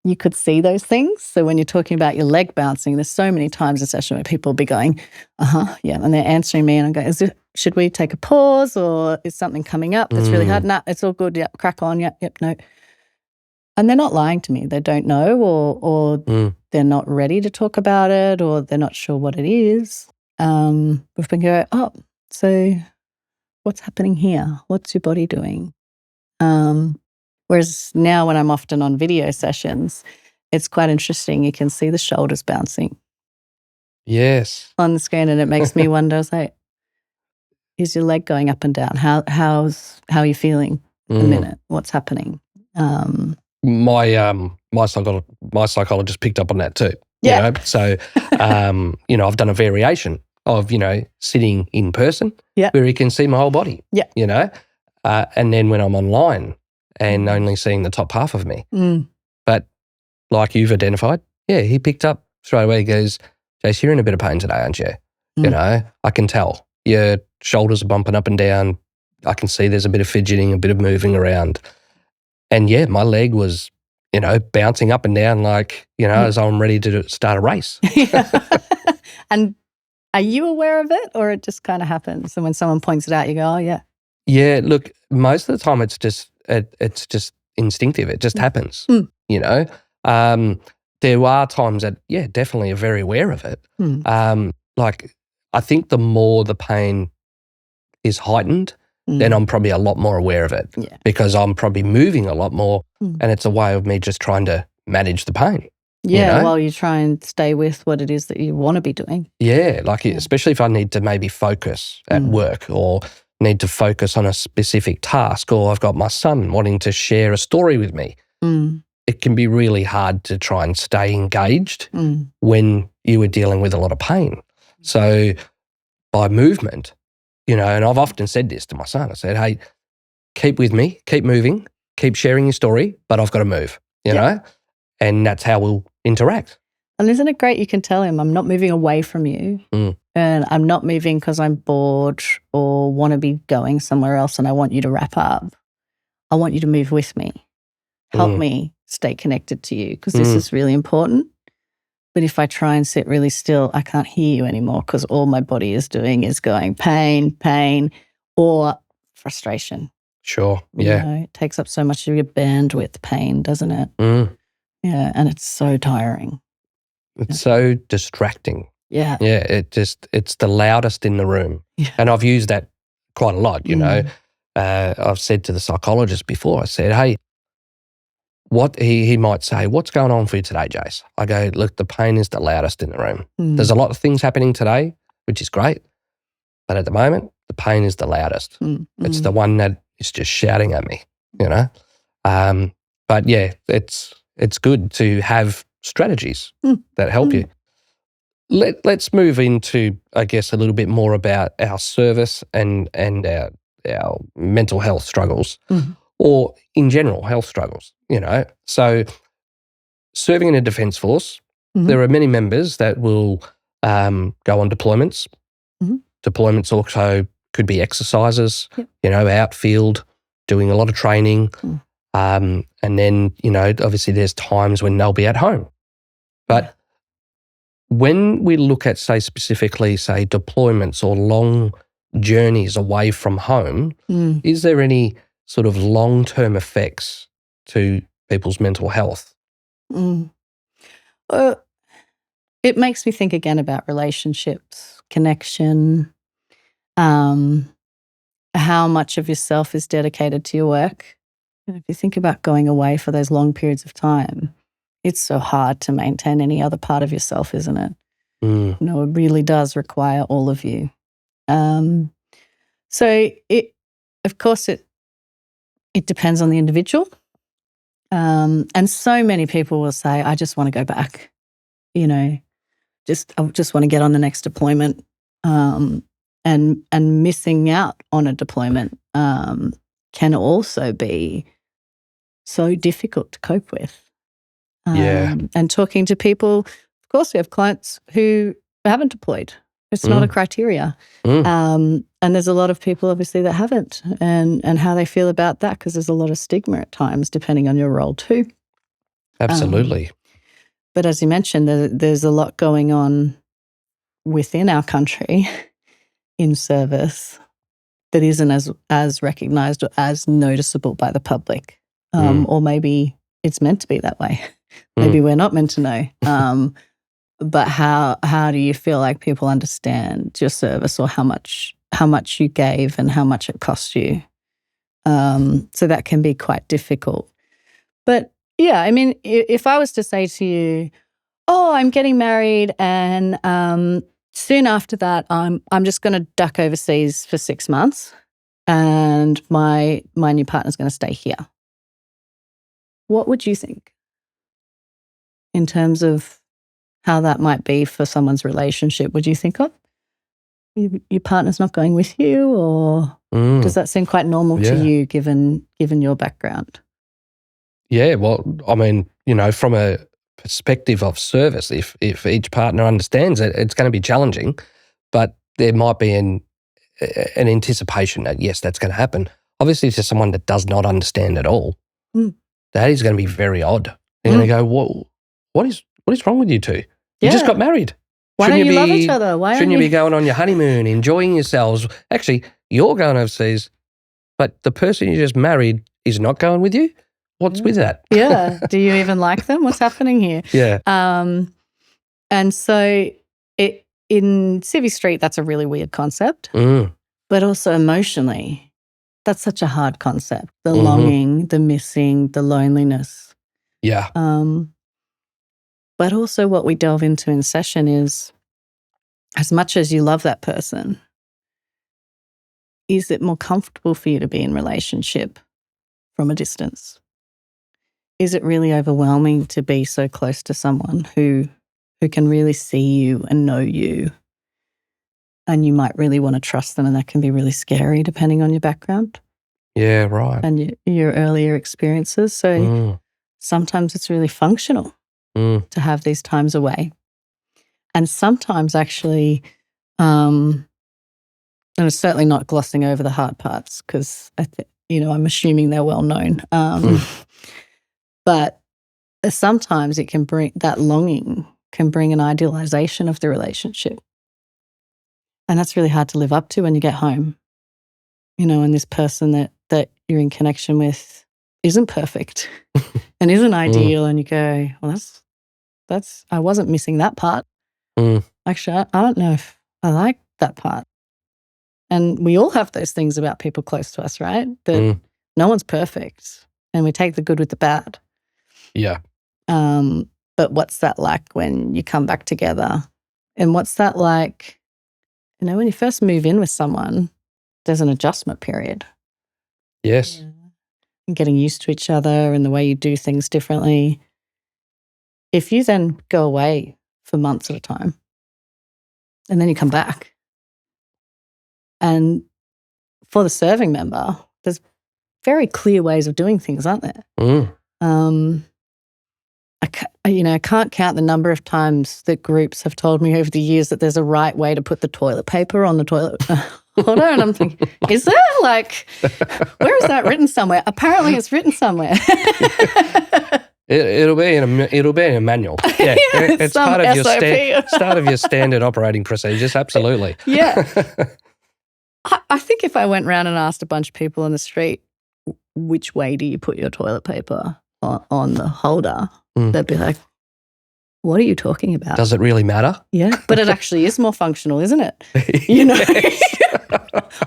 you could see those things. So when you're talking about your leg bouncing, there's so many times in session where people will be going, and they're answering me and I'm going, should we take a pause or is something coming up that's really hard? Nah, it's all good. Yep, crack on. Yep, no. And they're not lying to me. They don't know or they're not ready to talk about it or they're not sure what it is. We've been going, so what's happening here? What's your body doing? Whereas now when I'm often on video sessions, it's quite interesting. You can see the shoulders bouncing. Yes. On the screen, and it makes me wonder, I was like, is your leg going up and down? How are you feeling a minute? What's happening? My psychologist picked up on that too. Yeah. So I've done a variation of sitting in person where he can see my whole body. Yeah. And then when I'm online and only seeing the top half of me. But like you've identified, he picked up straight away. He goes, Jace, you're in a bit of pain today, aren't you? I can tell. Your shoulders are bumping up and down. I can see there's a bit of fidgeting, a bit of moving around. And my leg was, bouncing up and down like, as I'm ready to start a race. And are you aware of it or it just kind of happens? And when someone points it out, you go, oh, yeah. Yeah, look, most of the time it's just instinctive. It just happens, There are times that, definitely are very aware of it. Like I think the more the pain is heightened, then I'm probably a lot more aware of it because I'm probably moving a lot more and it's a way of me just trying to manage the pain. Yeah, while you try and stay with what it is that you want to be doing. Yeah, especially if I need to maybe focus at work or need to focus on a specific task or I've got my son wanting to share a story with me. It can be really hard to try and stay engaged when you are dealing with a lot of pain. So by movement, and I've often said this to my son. I said, hey, keep with me, keep moving, keep sharing your story, but I've got to move, you know? And that's how we'll interact. And isn't it great you can tell him, I'm not moving away from you and I'm not moving because I'm bored or want to be going somewhere else and I want you to wrap up. I want you to move with me. Help me stay connected to you because this is really important. But if I try and sit really still, I can't hear you anymore because all my body is doing is going pain, or frustration. Sure, yeah. It takes up so much of your bandwidth, pain, doesn't it? Yeah, and it's so tiring. It's so distracting. Yeah. Yeah, it's the loudest in the room. Yeah. And I've used that quite a lot, I've said to the psychologist before, I said, hey, what he might say, what's going on for you today, Jace? I go, look, the pain is the loudest in the room. There's a lot of things happening today, which is great. But at the moment, the pain is the loudest. It's the one that is just shouting at me, But yeah, it's good to have strategies that help you. Let's move into, I guess, a little bit more about our service and our mental health struggles or in general health struggles, So serving in a defence force, there are many members that will go on deployments. Mm-hmm. Deployments also could be exercises, Yep. Outfield, doing a lot of training. And then, obviously there's times when they'll be at home. But when we look at, specifically deployments or long journeys away from home, is there any sort of long-term effects to people's mental health? It makes me think again about relationships, connection, how much of yourself is dedicated to your work. And if you think about going away for those long periods of time, it's so hard to maintain any other part of yourself, isn't it? It really does require all of you. So of course, it depends on the individual. And so many people will say, I just want to go back, I just want to get on the next deployment. And missing out on a deployment can also be so difficult to cope with. And talking to people, of course, we have clients who haven't deployed. It's not a criteria. And there's a lot of people, obviously, that haven't, and how they feel about that, because there's a lot of stigma at times, depending on your role too. Absolutely. But as you mentioned, there's a lot going on within our country in service that isn't as recognised or as noticeable by the public. Or maybe it's meant to be that way. Maybe we're not meant to know. But how do you feel like people understand your service, or how much you gave and how much it cost you? So that can be quite difficult. But yeah, I mean, if I was to say to you, oh, I'm getting married and soon after that I'm just going to duck overseas for 6 months and my new partner's going to stay here, what would you think in terms of how that might be for someone's relationship? Would you think, oh, your partner's not going with you, or does that seem quite normal to you given your background? Yeah, well, I mean, from a perspective of service, if each partner understands it, it's going to be challenging, but there might be an anticipation that, yes, that's going to happen. Obviously, to someone that does not understand at all, that is going to be very odd. They're going to go, what is wrong with you two? You just got married. Why don't you love each other? Shouldn't you be going on your honeymoon, enjoying yourselves? Actually, you're going overseas, but the person you just married is not going with you? What's with that? Yeah. Do you even like them? What's happening here? Yeah. And so in Civvy Street, that's a really weird concept. But also emotionally, that's such a hard concept. The longing, the missing, the loneliness. Yeah. But also what we delve into in session is, as much as you love that person, is it more comfortable for you to be in relationship from a distance? Is it really overwhelming to be so close to someone who can really see you and know you, and you might really want to trust them, and that can be really scary depending on your background? Yeah, right. And your earlier experiences. So sometimes it's really functional to have these times away. And sometimes actually, and it's certainly not glossing over the hard parts, because I'm assuming they're well known. But sometimes it can bring that longing, can bring an idealization of the relationship. And that's really hard to live up to when you get home, and this person that you're in connection with isn't perfect and isn't ideal. And you go, well, that's, I wasn't missing that part. Actually, I don't know if I like that part. And we all have those things about people close to us, right? That no one's perfect, and we take the good with the bad. Yeah. But what's that like when you come back together? And what's that like, when you first move in with someone, there's an adjustment period. Yes. And getting used to each other and the way you do things differently. If you then go away for months at a time and then you come back, and for the serving member, there's very clear ways of doing things, aren't there? I can't count the number of times that groups have told me over the years that there's a right way to put the toilet paper on the toilet holder. And I'm thinking, is there? Like, where is that written somewhere? Apparently it's written somewhere. It'll be in a manual. Yeah, it's part of your standard operating procedures. Absolutely. Yeah. I think if I went round and asked a bunch of people on the street, which way do you put your toilet paper on the holder, they'd be like, what are you talking about? Does it really matter? Yeah, but it actually is more functional, isn't it?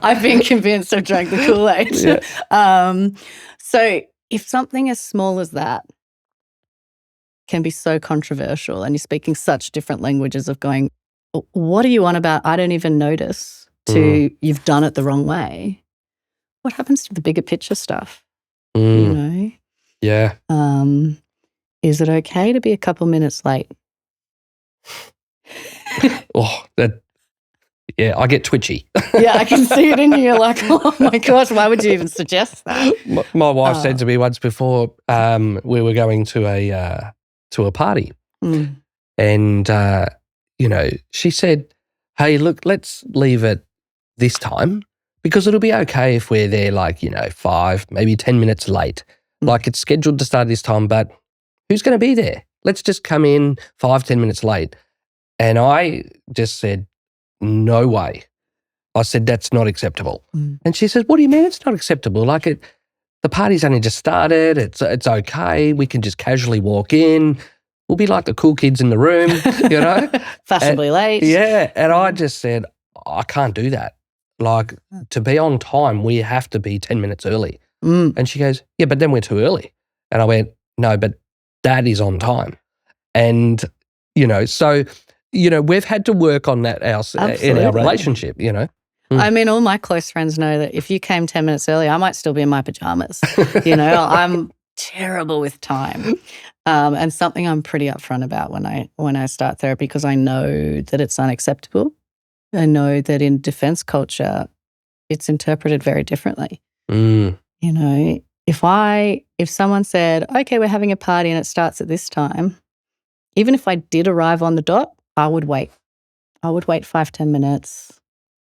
I've been convinced. I've drank the Kool-Aid. Yeah. So if something as small as that can be so controversial and you're speaking such different languages of going, what are you on about? I don't even notice, to you've done it the wrong way. What happens to the bigger picture stuff? Yeah. Is it okay to be a couple minutes late? Yeah, I get twitchy. Yeah, I can see it in you. You're like, oh my gosh, why would you even suggest that? My wife said to me once before, we were going to a party, and she said, "Hey, look, let's leave at this time because it'll be okay if we're there 5, maybe 10 minutes late. Like it's scheduled to start this time, but who's going to be there? Let's just come in 5, 10 minutes late." And I just said, no way. I said, that's not acceptable. And she said, what do you mean it's not acceptable? Like the party's only just started. It's okay. We can just casually walk in. We'll be like the cool kids in the room, Fashionably late. Yeah. And I just said, I can't do that. Like to be on time, we have to be 10 minutes early. And she goes, yeah, but then we're too early. And I went, no, but that is on time. And, so, we've had to work on that in our relationship, I mean, all my close friends know that if you came 10 minutes early, I might still be in my pajamas. I'm terrible with time. And something I'm pretty upfront about when I start therapy, because I know that it's unacceptable. I know that in defense culture, it's interpreted very differently. If someone said, okay, we're having a party and it starts at this time, even if I did arrive on the dot, I would wait. I would wait 5, 10 minutes,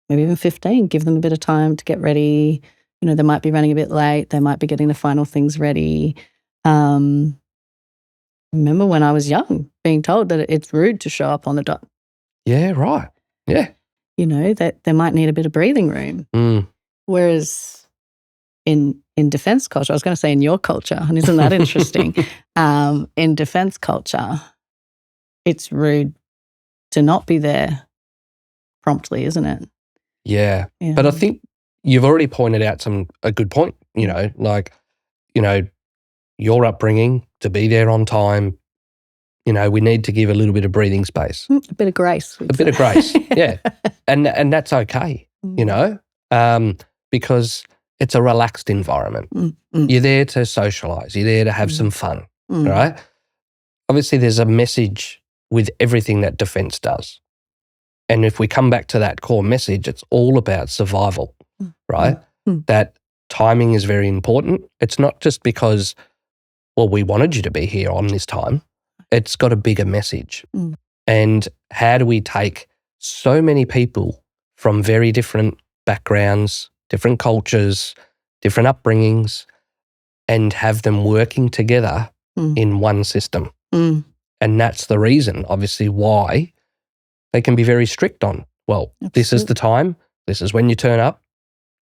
maybe even 15, give them a bit of time to get ready. They might be running a bit late. They might be getting the final things ready. Remember when I was young, being told that it's rude to show up on the dot. Yeah, right. Yeah. That they might need a bit of breathing room. Whereas in defense culture, I was going to say in your culture, and isn't that interesting? In defense culture, it's rude to not be there promptly, isn't it? Yeah. But I think you've already pointed out a good point, your upbringing to be there on time, we need to give a little bit of breathing space. A bit of grace. A bit of grace, yeah. And that's okay, because it's a relaxed environment. You're there to socialise. You're there to have some fun, right? Obviously, there's a message with everything that defence does. And if we come back to that core message, it's all about survival, right? That timing is very important. It's not just because, we wanted you to be here on this time. It's got a bigger message. And how do we take so many people from very different backgrounds, different cultures, different upbringings, and have them working together in one system? And that's the reason, obviously, why they can be very strict on, This is the time, this is when you turn up,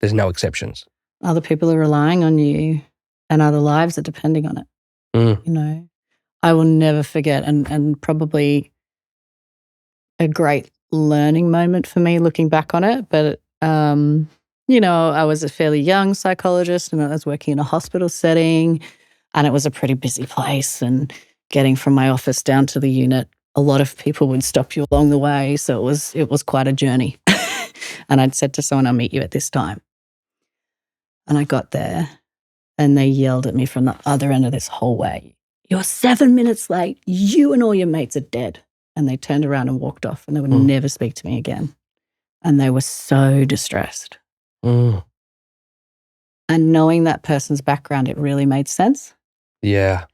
there's no exceptions. Other people are relying on you and other lives are depending on it. I will never forget, and probably a great learning moment for me looking back on it, but, I was a fairly young psychologist and I was working in a hospital setting and it was a pretty busy place, and getting from my office down to the unit, a lot of people would stop you along the way. So it was quite a journey. And I'd said to someone, I'll meet you at this time. And I got there and they yelled at me from the other end of this hallway, you're 7 minutes late. You and all your mates are dead. And they turned around and walked off and they would never speak to me again. And they were so distressed. And knowing that person's background, it really made sense. Yeah.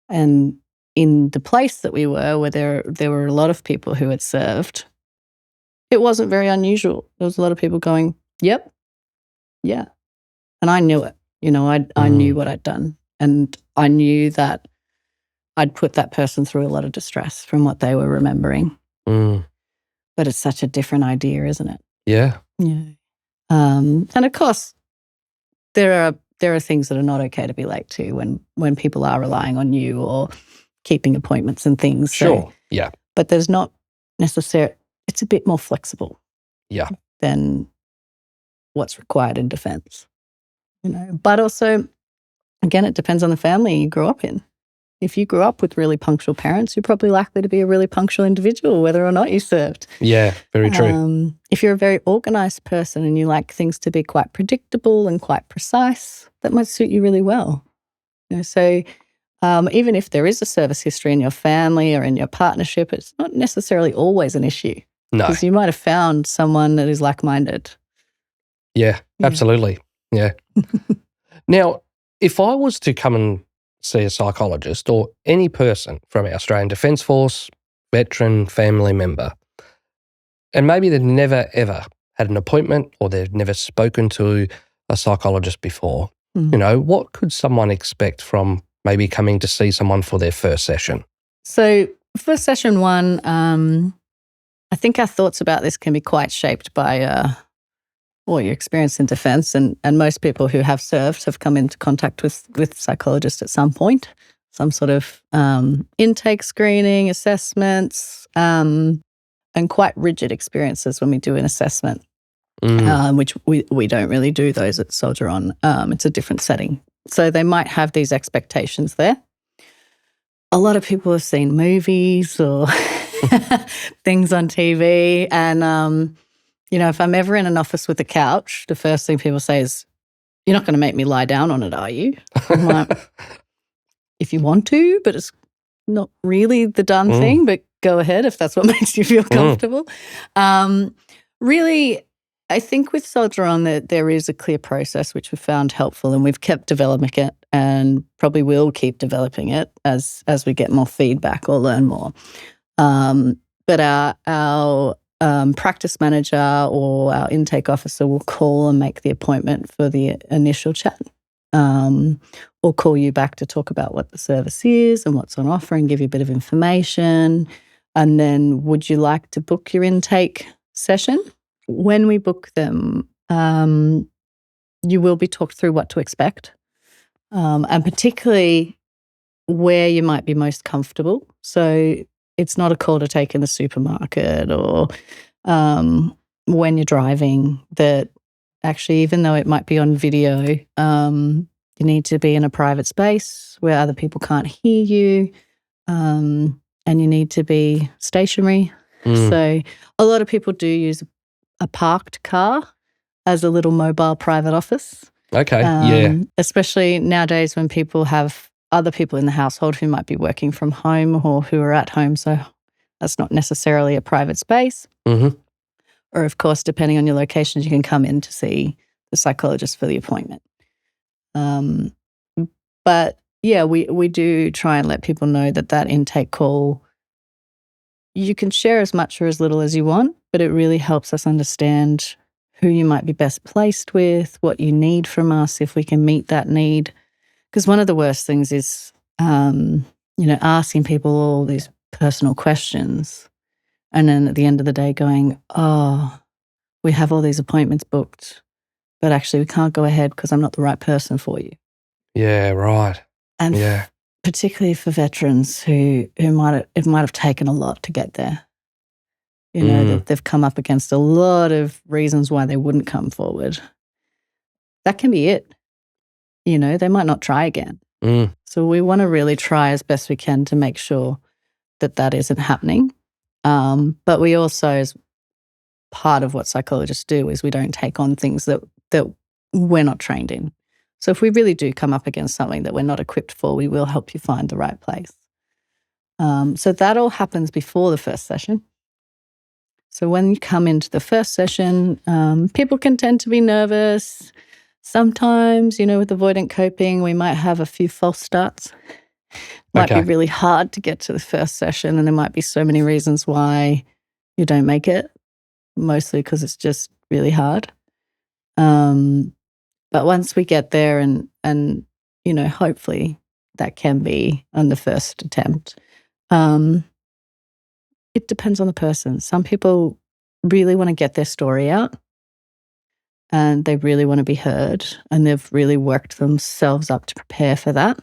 And in the place that we were, where there were a lot of people who had served, it wasn't very unusual. There was a lot of people going, yep, yeah. And I knew it. I knew what I'd done. And I knew that I'd put that person through a lot of distress from what they were remembering. But it's such a different idea, isn't it? Yeah. Yeah. And of course, there are things that are not okay to be late to when people are relying on you or keeping appointments and things. Sure. Yeah. But there's not necessarily, it's a bit more flexible. Yeah. Than what's required in defense. But also, again, it depends on the family you grew up in. If you grew up with really punctual parents, you're probably likely to be a really punctual individual, whether or not you served. Yeah, very true. If you're a very organised person and you like things to be quite predictable and quite precise, that might suit you really well. So even if there is a service history in your family or in your partnership, it's not necessarily always an issue. No. Because you might have found someone that is like-minded. Yeah, absolutely. Yeah. Now, if I was to come and see a psychologist or any person from our Australian Defence Force, veteran, family member, and maybe they've never, ever had an appointment or they've never spoken to a psychologist before, what could someone expect from maybe coming to see someone for their first session? So for session 1, I think our thoughts about this can be quite shaped by your experience in defence, and most people who have served have come into contact with psychologists at some point, some sort of intake screening, assessments, and quite rigid experiences when we do an assessment, which we don't really do those at Soldier On. It's a different setting. So they might have these expectations there. A lot of people have seen movies or things on TV, and if I'm ever in an office with a couch, the first thing people say is, "You're not going to make me lie down on it, are you?" I'm like, if you want to, but it's not really the done thing, but go ahead if that's what makes you feel comfortable. Really, I think with Soldier On that there is a clear process which we've found helpful, and we've kept developing it and probably will keep developing it as we get more feedback or learn more. But our practice manager or our intake officer will call and make the appointment for the initial chat, or call you back to talk about what the service is and what's on offer and give you a bit of information. And then, would you like to book your intake session? When we book them, you will be talked through what to expect, and particularly where you might be most comfortable. So it's not a call to take in the supermarket or when you're driving, that actually, even though it might be on video, you need to be in a private space where other people can't hear you, and you need to be stationary. So a lot of people do use a parked car as a little mobile private office. Okay, especially nowadays when people have other people in the household who might be working from home or who are at home. So that's not necessarily a private space. Or, of course, depending on your locations, you can come in to see the psychologist for the appointment. But, yeah, we do try and let people know that intake call, you can share as much or as little as you want, but it really helps us understand who you might be best placed with, what you need from us, if we can meet that need. Because one of the worst things is, asking people all these personal questions and then at the end of the day going, "Oh, we have all these appointments booked, but actually we can't go ahead because I'm not the right person for you." Yeah, right. And particularly for veterans who it might have taken a lot to get there. That they've come up against a lot of reasons why they wouldn't come forward. That can be it. They might not try again. So we want to really try as best we can to make sure that isn't happening. But we also, as part of what psychologists do, is we don't take on things that we're not trained in. So if we really do come up against something that we're not equipped for, we will help you find the right place. So that all happens before the first session. So when you come into the first session, people can tend to be nervous. Sometimes, with avoidant coping, we might have a few false starts. Might be Okay. really hard to get to the first session, and there might be so many reasons why you don't make it, mostly because it's just really hard. But once we get there and hopefully that can be on the first attempt. It depends on the person. Some people really want to get their story out and they really want to be heard and they've really worked themselves up to prepare for that.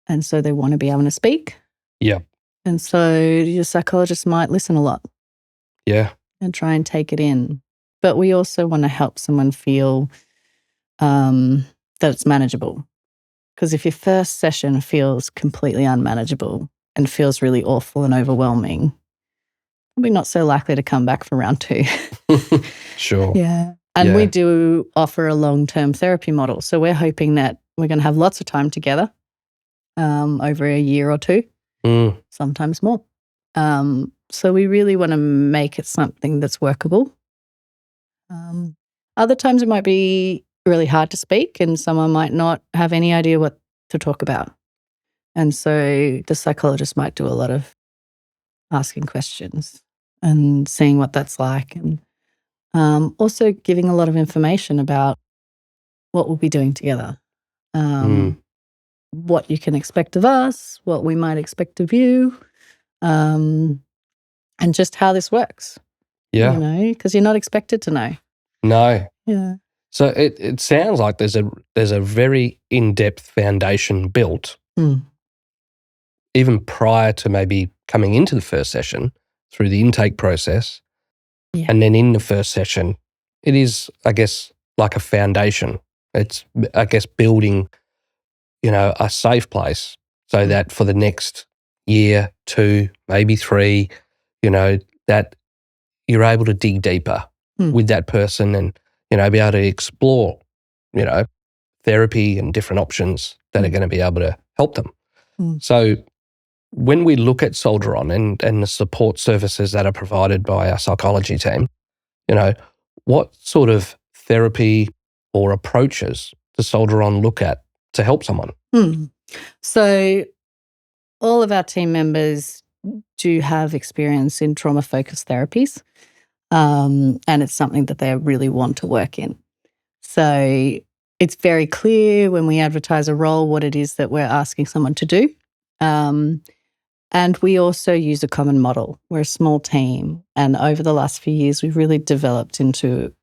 And so they want to be able to speak. Yeah. And so your psychologist might listen a lot. Yeah. And try and take it in. But we also want to help someone feel that it's manageable. Because if your first session feels completely unmanageable and feels really awful and overwhelming, probably not so likely to come back for round 2. Sure. Yeah. And we do offer a long-term therapy model. So we're hoping that we're going to have lots of time together over a year or 2, sometimes more. So we really want to make it something that's workable. Other times it might be really hard to speak and someone might not have any idea what to talk about. And so the psychologist might do a lot of asking questions and seeing what that's like, and also giving a lot of information about what we'll be doing together, what you can expect of us, what we might expect of you, and just how this works. Yeah. Because you're not expected to know. No. Yeah. So it sounds like there's a very in-depth foundation built even prior to maybe coming into the first session through the intake process. Yeah. And then in the first session, it is, I guess, like a foundation. It's, I guess, building, a safe place so that for the next year, 2, maybe 3, that you're able to dig deeper with that person and, be able to explore, therapy and different options that are going to be able to help them. So when we look at Soldier On and the support services that are provided by our psychology team, what sort of therapy or approaches does Soldier On look at to help someone? So all of our team members do have experience in trauma-focused therapies, and it's something that they really want to work in. So it's very clear when we advertise a role what it is that we're asking someone to do. And we also use a common model. We're a small team, and over the last few years, we've really developed into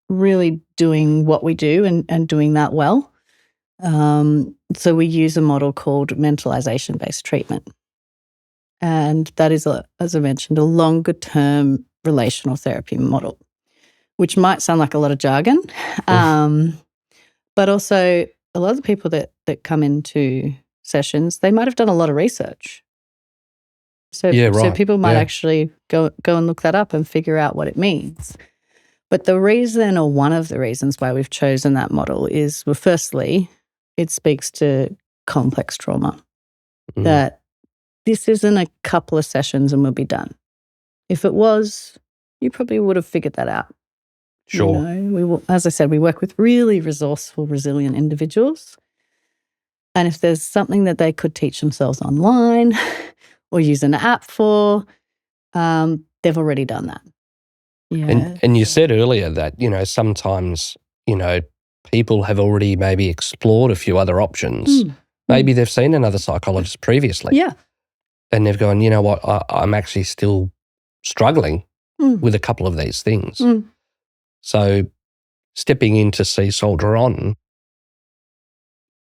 really doing what we do and doing that well. So we use a model called mentalization-based treatment. And that is, as I mentioned, a longer-term relational therapy model, which might sound like a lot of jargon, but also a lot of the people that come into sessions, they might have done a lot of research. So people might actually go and look that up and figure out what it means. But the reason, or one of the reasons why we've chosen that model is, well, firstly, it speaks to complex trauma, that this isn't a couple of sessions and we'll be done. If it was, you probably would have figured that out. Sure. As I said, we work with really resourceful, resilient individuals. And if there's something that they could teach themselves online or use an app for, they've already done that. Yeah. And you said earlier that, sometimes, people have already maybe explored a few other options. Maybe they've seen another psychologist previously. Yeah. And they've gone, you know what, I'm actually still struggling with a couple of these things. So stepping in to see Soldier On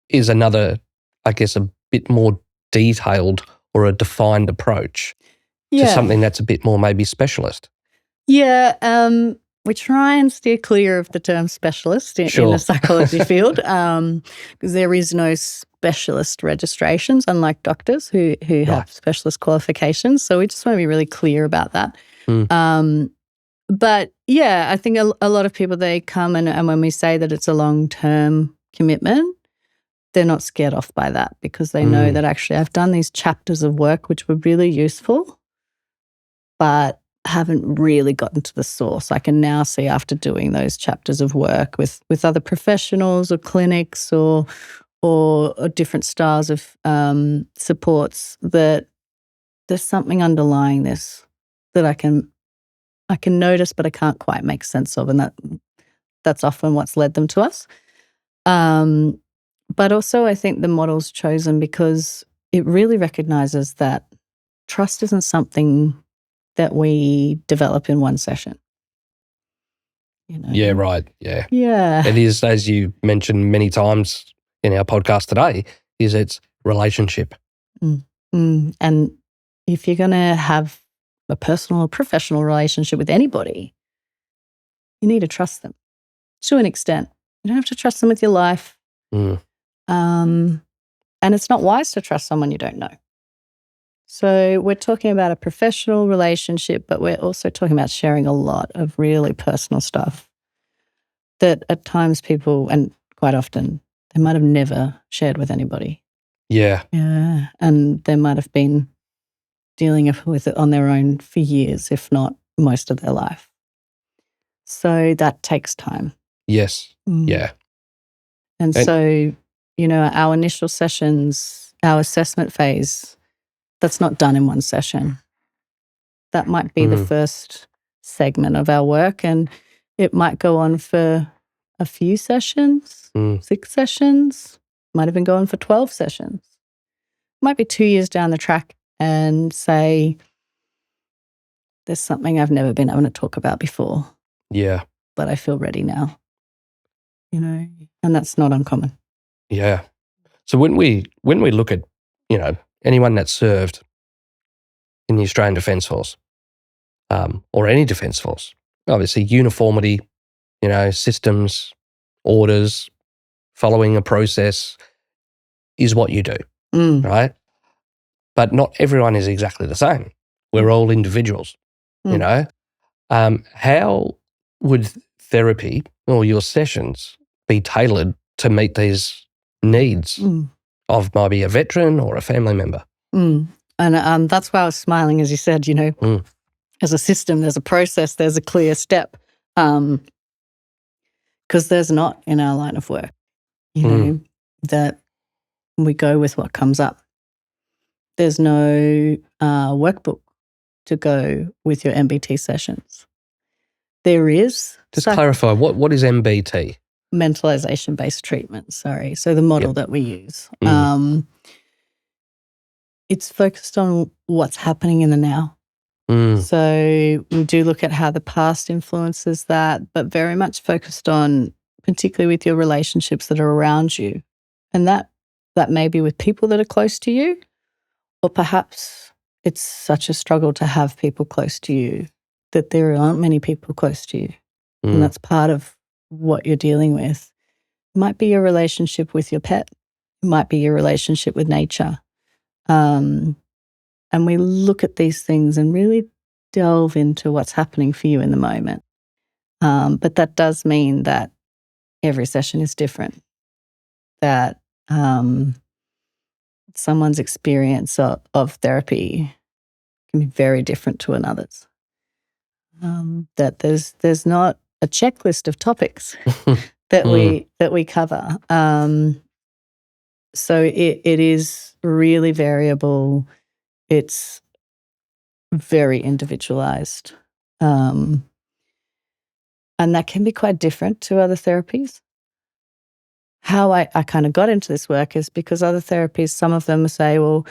is another, I guess, a bit more detailed or a defined approach to something that's a bit more maybe specialist. Yeah, we try and steer clear of the term specialist in the psychology field, because there is no specialist registrations, unlike doctors who have specialist qualifications. So we just want to be really clear about that. But yeah, I think a lot of people, they come and when we say that it's a long-term commitment, they're not scared off by that because they know that actually I've done these chapters of work which were really useful, but haven't really gotten to the source. I can now see after doing those chapters of work with other professionals or clinics or or different styles of supports, that there's something underlying this that I can notice, but I can't quite make sense of, and that's often what's led them to us. But also, I think the model's chosen because it really recognizes that trust isn't something that we develop in one session. Yeah, right. Yeah. Yeah. It is, as you mentioned many times in our podcast today, is it's relationship. And if you're going to have a personal or professional relationship with anybody, you need to trust them to an extent. You don't have to trust them with your life. And it's not wise to trust someone you don't know. So we're talking about a professional relationship, but we're also talking about sharing a lot of really personal stuff that at times people, and quite often, they might have never shared with anybody. Yeah. Yeah. And they might have been dealing with it on their own for years, if not most of their life. So that takes time. Yes. Yeah. And so, our initial sessions, our assessment phase, that's not done in one session. That might be the first segment of our work, and it might go on for a few sessions, 6 sessions, might even go on for 12 sessions. Might be 2 years down the track and say, there's something I've never been able to talk about before. Yeah. But I feel ready now. And that's not uncommon. Yeah. So when we look at, anyone that's served in the Australian Defence Force, or any defence force, obviously uniformity, systems, orders, following a process is what you do, right? But not everyone is exactly the same. We're all individuals, How would therapy or your sessions be tailored to meet these needs of maybe a veteran or a family member? And that's why I was smiling as you said, as a system, there's a process, there's a clear step, because there's not in our line of work, that we go with what comes up. There's no workbook to go with your MBT sessions. There is. Just clarify, what is MBT? Mentalization-based treatment, sorry. So the model that we use. It's focused on what's happening in the now. So we do look at how the past influences that, but very much focused on particularly with your relationships that are around you. And that may be with people that are close to you, or perhaps it's such a struggle to have people close to you that there aren't many people close to you. And that's part of what you're dealing with. It might be your relationship with your pet. It might be your relationship with nature. And we look at these things and really delve into what's happening for you in the moment. But that does mean that every session is different, that someone's experience of therapy can be very different to another's, that there's not a checklist of topics that we cover. So it is really variable. It's very individualized. And that can be quite different to other therapies. How I kind of got into this work is because other therapies, some of them say, well,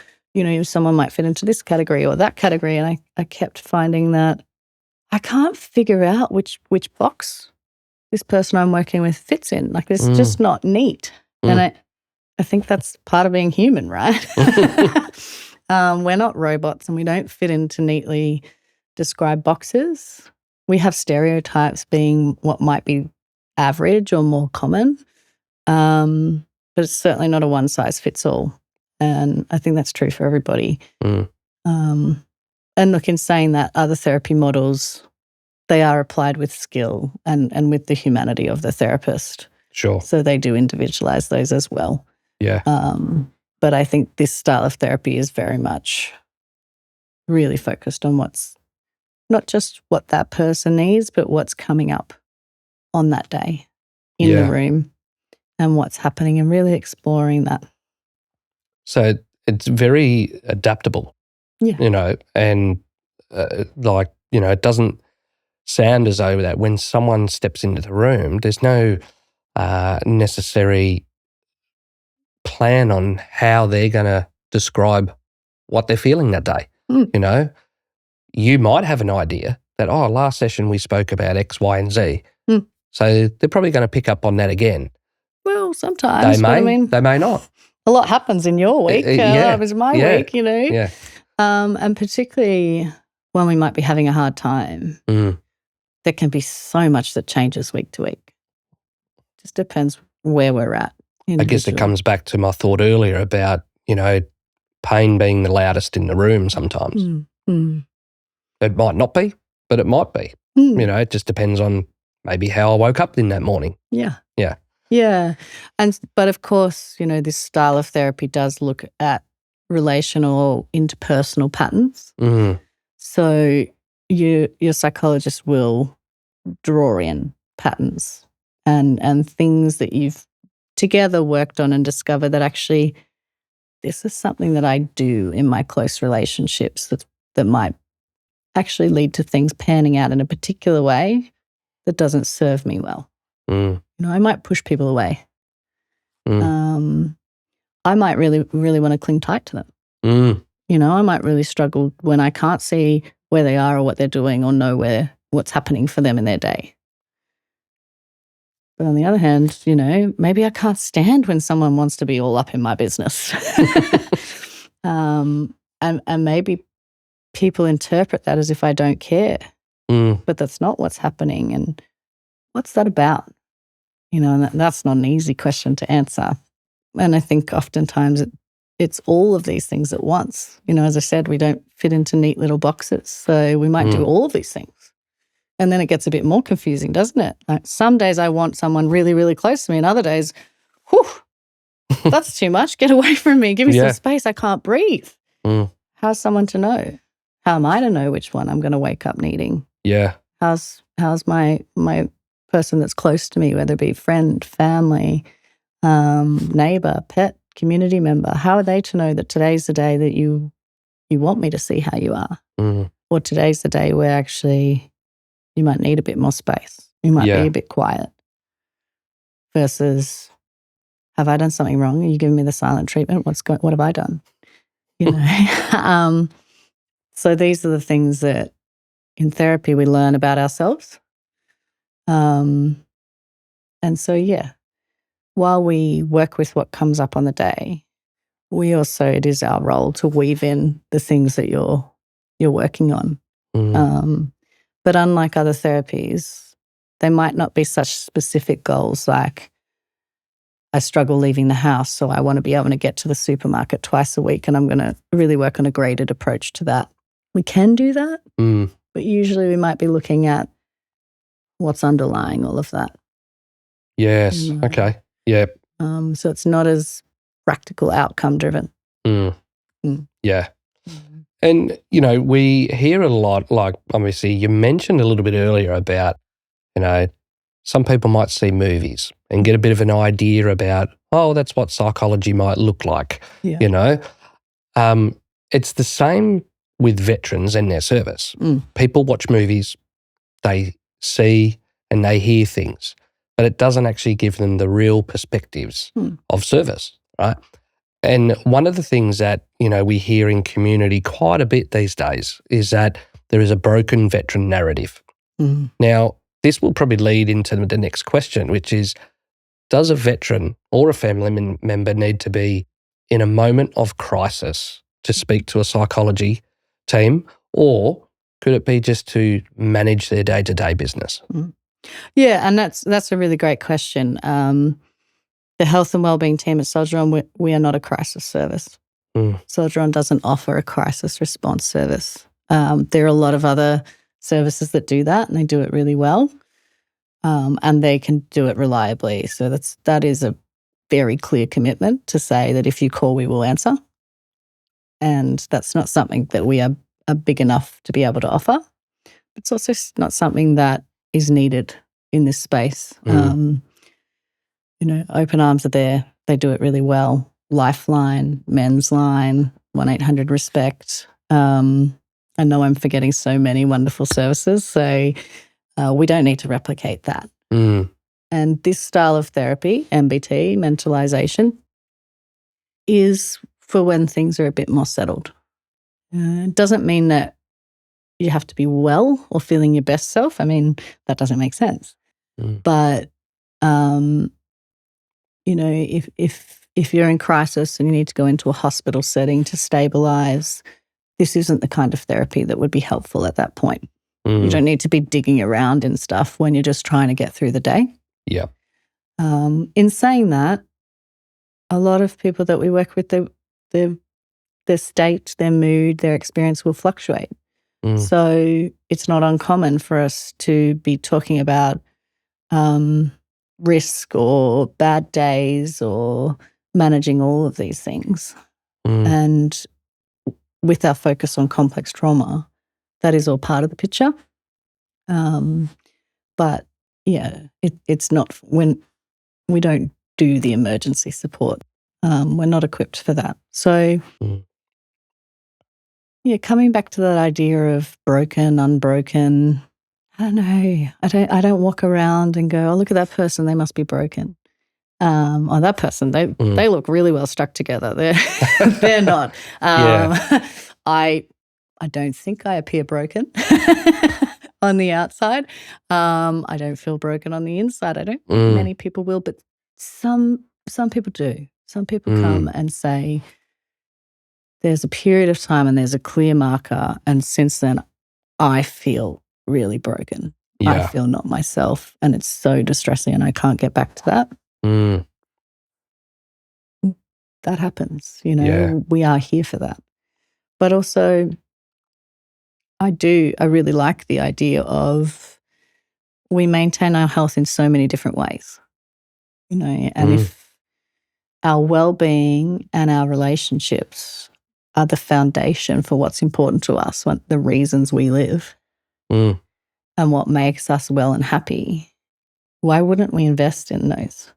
someone might fit into this category or that category. And I kept finding that I can't figure out which box this person I'm working with fits in. Like, it's just not neat. And I think that's part of being human, right? We're not robots and we don't fit into neatly described boxes. We have stereotypes being what might be average or more common, but it's certainly not a one-size-fits-all. And I think that's true for everybody. And look, in saying that, other therapy models, they are applied with skill and with the humanity of the therapist. Sure. So they do individualize those as well. Yeah. But I think this style of therapy is very much really focused on what's not just what that person needs, but what's coming up on that day in the room. and what's happening, and really exploring that. So it's very adaptable, Yeah. And it doesn't sound as though that when someone steps into the room, there's no necessary plan on how they're going to describe what they're feeling that day. You might have an idea that, last session we spoke about X, Y, and Z. So they're probably going to pick up on that again. Well, sometimes. They may not. A lot happens in your week. It's my week, Yeah. And particularly when we might be having a hard time, there can be so much that changes week to week. Just depends where we're at. I guess it comes back to my thought earlier about, pain being the loudest in the room sometimes. It might not be, but it might be. It just depends on maybe how I woke up in that morning. Yeah. Yeah. Yeah. But of course, this style of therapy does look at relational, interpersonal patterns. So your psychologist will draw in patterns and things that you've together worked on and discovered that actually this is something that I do in my close relationships that might actually lead to things panning out in a particular way that doesn't serve me well. I might push people away. I might really, really want to cling tight to them. I might really struggle when I can't see where they are or what they're doing or know what's happening for them in their day. But on the other hand, maybe I can't stand when someone wants to be all up in my business. And maybe people interpret that as if I don't care. But that's not what's happening. And what's that about? And that's not an easy question to answer. And I think oftentimes it's all of these things at once. As I said, we don't fit into neat little boxes. So we might do all of these things. And then it gets a bit more confusing, doesn't it? Like some days I want someone really, really close to me, and other days, that's too much. Get away from me. Give me some space. I can't breathe. How's someone to know? How am I to know which one I'm going to wake up needing? Yeah. How's my person that's close to me, whether it be friend, family, neighbor, pet, community member, how are they to know that today's the day that you want me to see how you are? Or today's the day where actually you might need a bit more space. You might be a bit quiet. Versus, have I done something wrong? Are you giving me the silent treatment? What have I done? So these are the things that in therapy we learn about ourselves. And so, while we work with what comes up on the day, it is our role to weave in the things that you're working on. But unlike other therapies, they might not be such specific goals like I struggle leaving the house, so I want to be able to get to the supermarket twice a week and I'm going to really work on a graded approach to that. We can do that, but usually we might be looking at what's underlying all of that. Yes. Okay. Yeah. So it's not as practical outcome driven. Yeah. And, we hear a lot, like obviously you mentioned a little bit earlier about, some people might see movies and get a bit of an idea about, that's what psychology might look like, It's the same with veterans and their service. People watch movies, they see and they hear things, but it doesn't actually give them the real perspectives of service, right? And one of the things that, we hear in community quite a bit these days is that there is a broken veteran narrative. Now, this will probably lead into the next question, which is, does a veteran or a family member need to be in a moment of crisis to speak to a psychology team, or could it be just to manage their day-to-day business? Yeah, and that's a really great question. The health and wellbeing team at Soldieron, we are not a crisis service. Soldieron doesn't offer a crisis response service. There are a lot of other services that do that, and they do it really well, and they can do it reliably. So that is a very clear commitment to say that if you call, we will answer. And that's not something that we are big enough to be able to offer. It's also not something that is needed in this space. Open Arms are there. They do it really well. Lifeline, Men's Line, 1-800-RESPECT. I know I'm forgetting so many wonderful services, so we don't need to replicate that. And this style of therapy, MBT, mentalization, is for when things are a bit more settled. It doesn't mean that you have to be well or feeling your best self. I mean, that doesn't make sense. But, if you're in crisis and you need to go into a hospital setting to stabilize, this isn't the kind of therapy that would be helpful at that point. You don't need to be digging around in stuff when you're just trying to get through the day. Yeah. In saying that, a lot of people that we work with, their state, their mood, their experience will fluctuate. So it's not uncommon for us to be talking about risk or bad days or managing all of these things. And with our focus on complex trauma, that is all part of the picture. But yeah, it's not when we don't do the emergency support. We're not equipped for that. So yeah, coming back to that idea of broken, unbroken, I don't know. I don't walk around and go, oh, look at that person, they must be broken. Or that person, they look really well stuck together. They're not. I don't think I appear broken on the outside. I don't feel broken on the inside. I don't think many people will, but some people do. Some people come and say, there's a period of time and there's a clear marker, and since then I feel really broken. I feel not myself, and it's so distressing and I can't get back to that. That happens, we are here for that. But also I really like the idea of we maintain our health in so many different ways, and if our well-being and our relationships are the foundation for what's important to us, the reasons we live, and what makes us well and happy, why wouldn't we invest in those?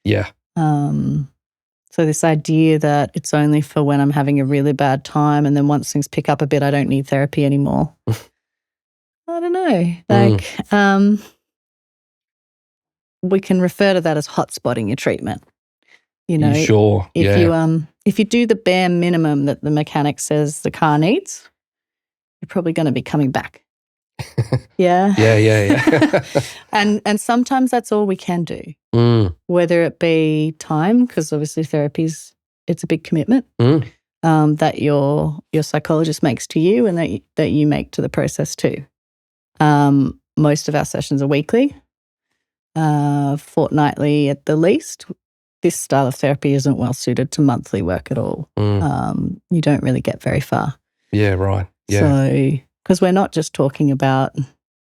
Yeah. So this idea that it's only for when I'm having a really bad time and then once things pick up a bit, I don't need therapy anymore. I don't know. We can refer to that as hotspotting your treatment. Sure. If you do the bare minimum that the mechanic says the car needs, you're probably going to be coming back. Yeah. Yeah. And sometimes that's all we can do. Whether it be time, because obviously it's a big commitment that your psychologist makes to you and that you make to the process too. Most of our sessions are weekly, fortnightly at the least. This style of therapy isn't well suited to monthly work at all. You don't really get very far. Yeah, right. Yeah. So, because we're not just talking about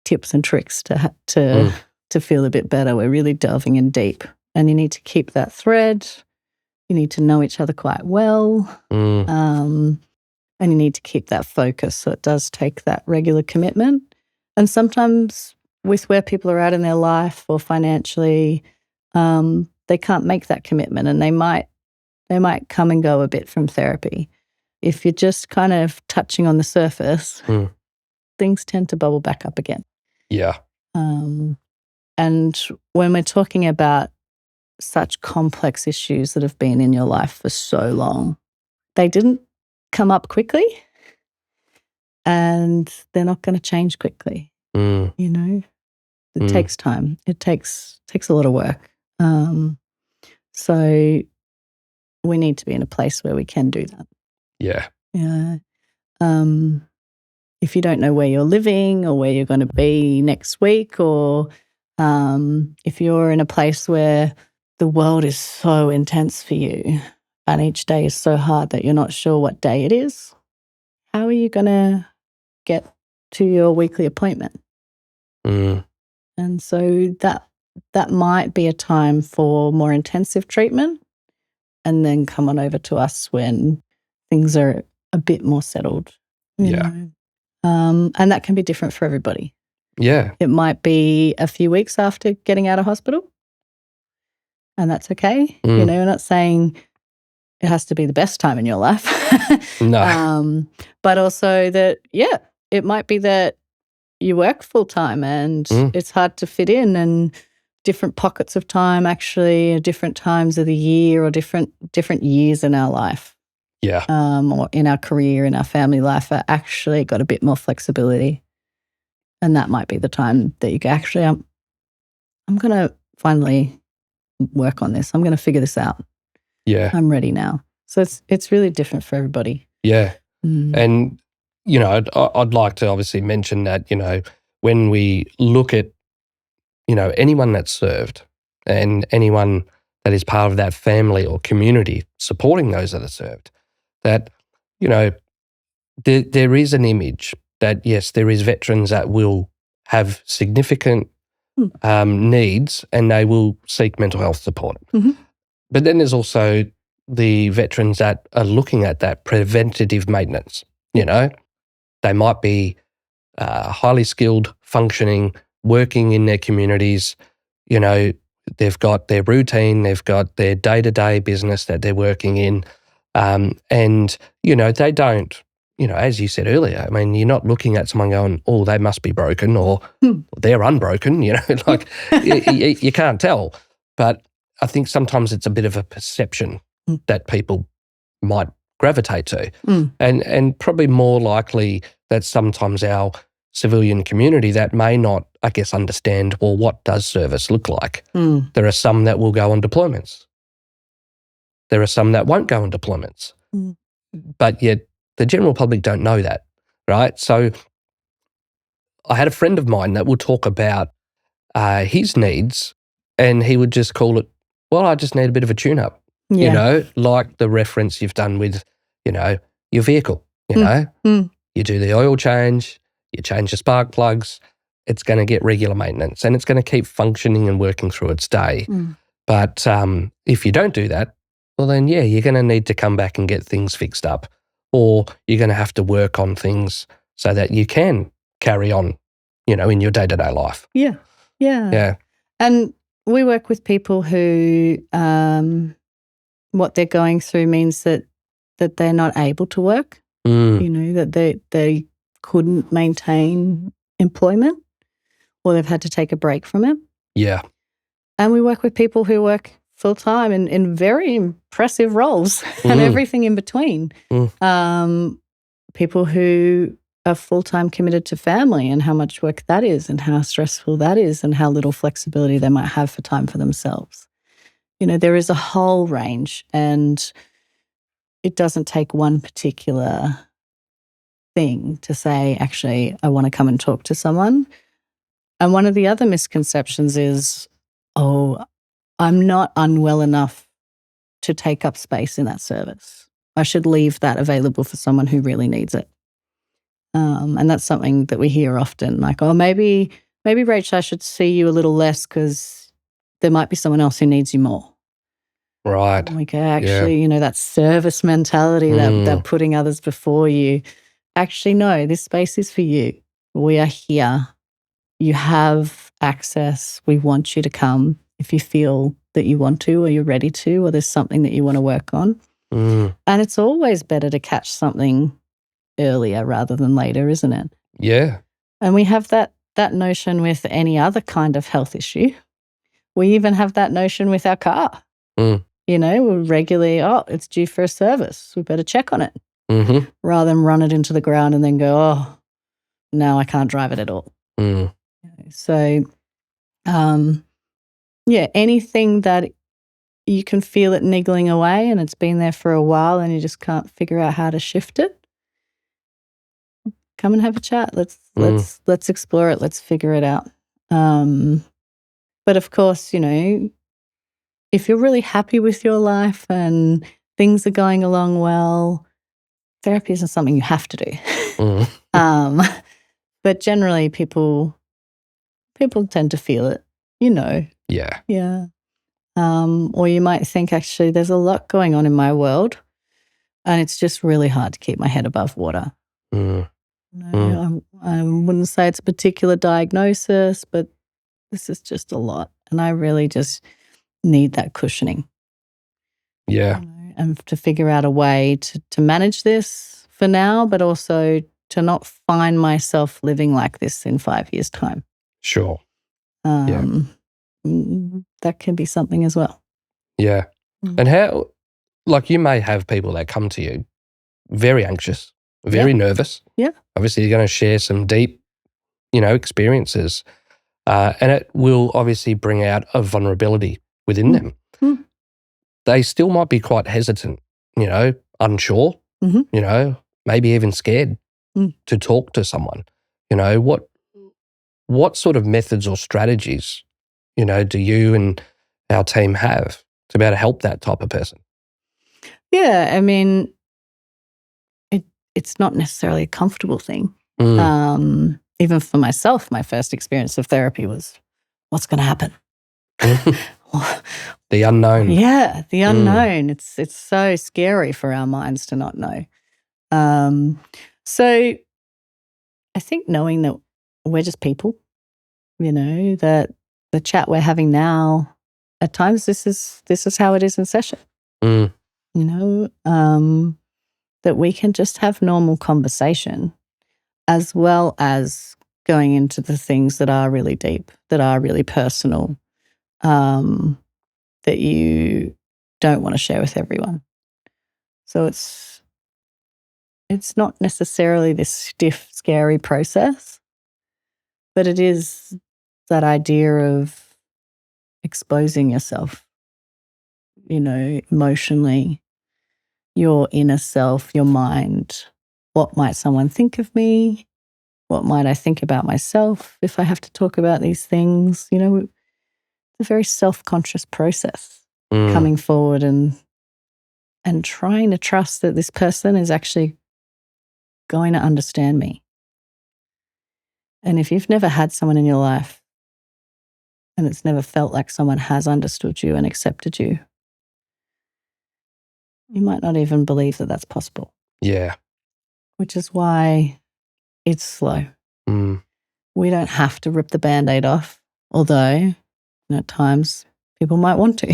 tips and tricks to feel a bit better. We're really delving in deep, and you need to keep that thread. You need to know each other quite well, and you need to keep that focus. So it does take that regular commitment. And sometimes with where people are at in their life or financially, they can't make that commitment, and they might come and go a bit from therapy. If you're just kind of touching on the surface, things tend to bubble back up again. Yeah. And when we're talking about such complex issues that have been in your life for so long, they didn't come up quickly, and they're not going to change quickly. It takes time. It takes a lot of work. So we need to be in a place where we can do that. Yeah. Yeah. If you don't know where you're living or where you're going to be next week, or if you're in a place where the world is so intense for you and each day is so hard that you're not sure what day it is, how are you going to get to your weekly appointment? And so that might be a time for more intensive treatment, and then come on over to us when things are a bit more settled. You know? And that can be different for everybody. Yeah. It might be a few weeks after getting out of hospital. and that's okay. Mm. We're not saying it has to be the best time in your life. No. But also that, it might be that you work full time and it's hard to fit in, and different pockets of time actually at different times of the year or different years in our life. Yeah. Or in our career, in our family life, are actually got a bit more flexibility. And that might be the time that you go, actually, I'm going to finally work on this. I'm going to figure this out. Yeah. I'm ready now. So it's really different for everybody. Yeah. Mm. And, I'd like to obviously mention that, when we look at, anyone that's served and anyone that is part of that family or community supporting those that are served, that, there is an image that, yes, there is veterans that will have significant needs and they will seek mental health support. Mm-hmm. But then there's also the veterans that are looking at that preventative maintenance. They might be highly skilled, functioning, working in their communities. They've got their routine, they've got their day-to-day business that they're working in. And, they don't, as you said earlier, I mean, you're not looking at someone going, oh, they must be broken or they're unbroken, like you can't tell. But I think sometimes it's a bit of a perception that people might gravitate to. And probably more likely that sometimes our civilian community that may not, I guess, understand, well, what does service look like? There are some that will go on deployments. There are some that won't go on deployments. But yet the general public don't know that, right? So I had a friend of mine that would talk about his needs and he would just call it, well, I just need a bit of a tune-up, like the reference you've done with, your vehicle, You do the oil change, you change the spark plugs, it's going to get regular maintenance and it's going to keep functioning and working through its day. But if you don't do that, well then, you're going to need to come back and get things fixed up, or you're going to have to work on things so that you can carry on, in your day-to-day life. Yeah. And we work with people who what they're going through means that they're not able to work, that they couldn't maintain employment or they've had to take a break from it. Yeah. And we work with people who work full-time in very impressive roles and everything in between. People who are full-time committed to family and how much work that is and how stressful that is and how little flexibility they might have for time for themselves. There is a whole range, and it doesn't take one particular thing to say, actually, I want to come and talk to someone. And one of the other misconceptions is, I'm not unwell enough to take up space in that service. I should leave that available for someone who really needs it. And that's something that we hear often, like, maybe Rachel, I should see you a little less because there might be someone else who needs you more. Right. And we go, actually, that service mentality, that putting others before you. Actually, no, this space is for you. We are here. You have access. We want you to come if you feel that you want to or you're ready to or there's something that you want to work on. And it's always better to catch something earlier rather than later, isn't it? Yeah. And we have that notion with any other kind of health issue. We even have that notion with our car. We're regularly, it's due for a service. We better check on it. Rather than run it into the ground and then go, now I can't drive it at all. So, anything that you can feel it niggling away and it's been there for a while and you just can't figure out how to shift it, come and have a chat. Let's explore it. Let's figure it out. But of course, if you're really happy with your life and things are going along well, therapy isn't something you have to do. But generally people tend to feel it, Yeah. Yeah. Or you might think, actually, there's a lot going on in my world and it's just really hard to keep my head above water. I wouldn't say it's a particular diagnosis, but this is just a lot. And I really just need that cushioning. Yeah. And to figure out a way to manage this for now, but also to not find myself living like this in 5 years' time. Sure. That can be something as well. Yeah. And how, like, you may have people that come to you very anxious, very nervous. Yeah. Obviously, you're going to share some deep, experiences. And it will obviously bring out a vulnerability within them. They still might be quite hesitant, unsure, maybe even scared to talk to someone. What sort of methods or strategies, do you and our team have to be able to help that type of person? Yeah, I mean, it's not necessarily a comfortable thing. Even for myself, my first experience of therapy was, what's going to happen? The unknown. Yeah, the unknown. It's so scary for our minds to not know. So I think knowing that we're just people, that the chat we're having now, at times this is how it is in session. That we can just have normal conversation, as well as going into the things that are really deep, that are really personal, that you don't want to share with everyone. So it's not necessarily this stiff, scary process, but it is that idea of exposing yourself, emotionally, your inner self, your mind. What might someone think of me? What might I think about myself if I have to talk about these things? It's a very self-conscious process coming forward and trying to trust that this person is actually going to understand me. And if you've never had someone in your life and it's never felt like someone has understood you and accepted you, you might not even believe that that's possible. Yeah. Which is why it's slow. We don't have to rip the Band-Aid off, although at times people might want to.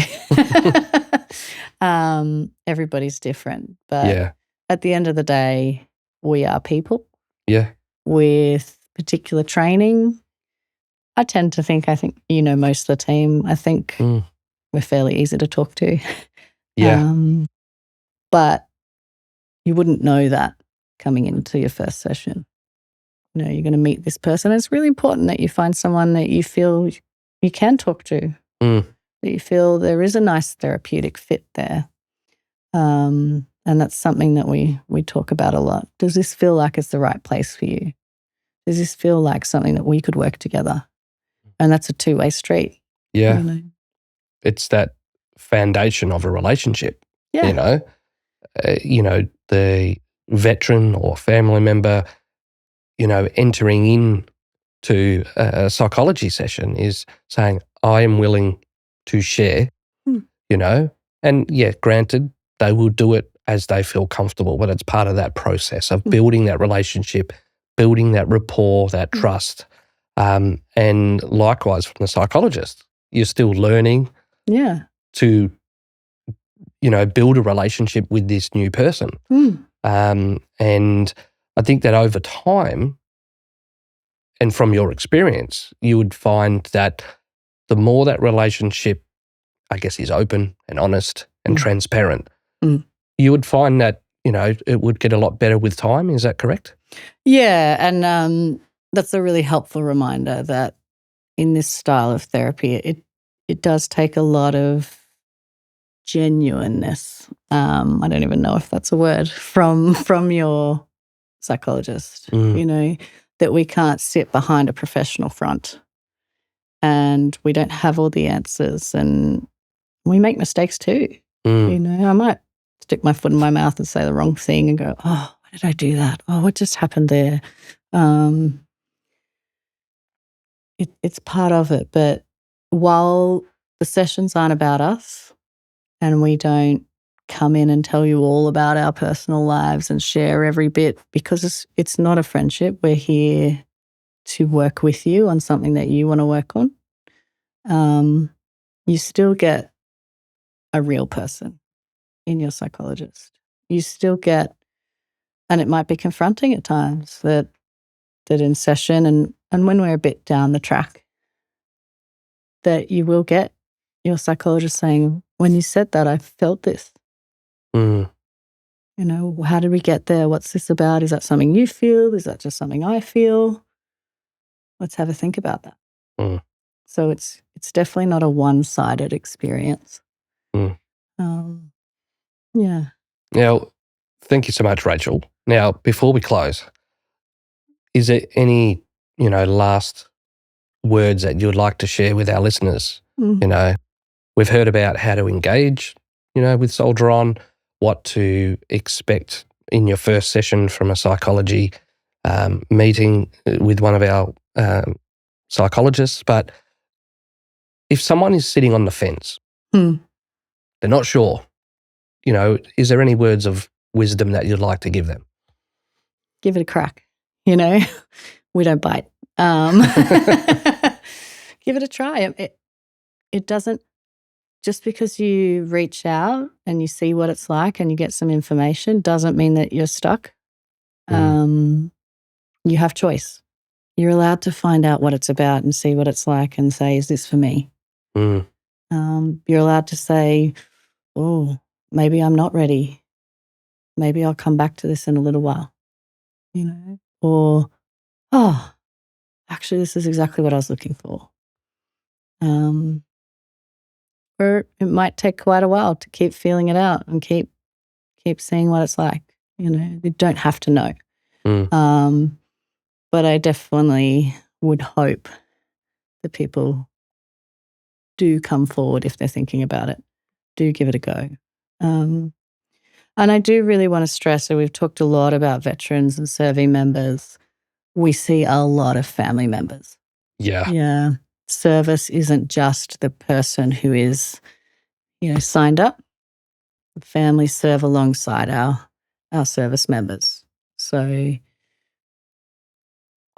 Everybody's different. But at the end of the day, we are people. Yeah. With particular training. I think most of the team. I think we're fairly easy to talk to. Yeah. But you wouldn't know that coming into your first session. You're going to meet this person. It's really important that you find someone that you feel you can talk to, that you feel there is a nice therapeutic fit there. And that's something that we talk about a lot. Does this feel like it's the right place for you? Does this feel like something that we could work together? And that's a two-way street. Yeah. It's that foundation of a relationship. Yeah. The veteran or family member, entering into a psychology session is saying, I am willing to share, and granted, they will do it as they feel comfortable, but it's part of that process of building that relationship, building that rapport, that trust. And likewise from the psychologist, you're still learning to, build a relationship with this new person. And I think that over time, and from your experience, you would find that the more that relationship, I guess, is open and honest and transparent, you would find that, it would get a lot better with time. Is that correct? Yeah. And that's a really helpful reminder that in this style of therapy, it does take a lot of genuineness. I don't even know if that's a word from your psychologist, that we can't sit behind a professional front and we don't have all the answers and we make mistakes too. I might stick my foot in my mouth and say the wrong thing and go, oh, why did I do that? Oh, what just happened there? It's part of it. But while the sessions aren't about us and we don't come in and tell you all about our personal lives and share every bit, because it's not a friendship. We're here to work with you on something that you want to work on. You still get a real person in your psychologist. You still get, and it might be confronting at times that in session and when we're a bit down the track, that you will get your psychologist saying, when you said that, I felt this. Mm. You know, how did we get there? What's this about? Is that something you feel? Is that just something I feel? Let's have a think about that. Mm. So it's definitely not a one-sided experience. Mm. Yeah. Now, thank you so much, Rachel. Now, before we close, is there any, last words that you would like to share with our listeners? Mm. We've heard about how to engage, with Soldier On, what to expect in your first session from a psychology meeting with one of our psychologists. But if someone is sitting on the fence, they're not sure, is there any words of wisdom that you'd like to give them? Give it a crack. We don't bite. Give it a try. It doesn't, just because you reach out and you see what it's like and you get some information doesn't mean that you're stuck. You have choice. You're allowed to find out what it's about and see what it's like and say, is this for me? You're allowed to say, oh, maybe I'm not ready. Maybe I'll come back to this in a little while, or, oh, actually, this is exactly what I was looking for. Or it might take quite a while to keep feeling it out and keep seeing what it's like. You don't have to know. But I definitely would hope that people do come forward if they're thinking about it. Do give it a go. And I do really want to stress, so we've talked a lot about veterans and serving members. We see a lot of family members. Yeah. Yeah. Service isn't just the person who is, signed up. The families serve alongside our service members. So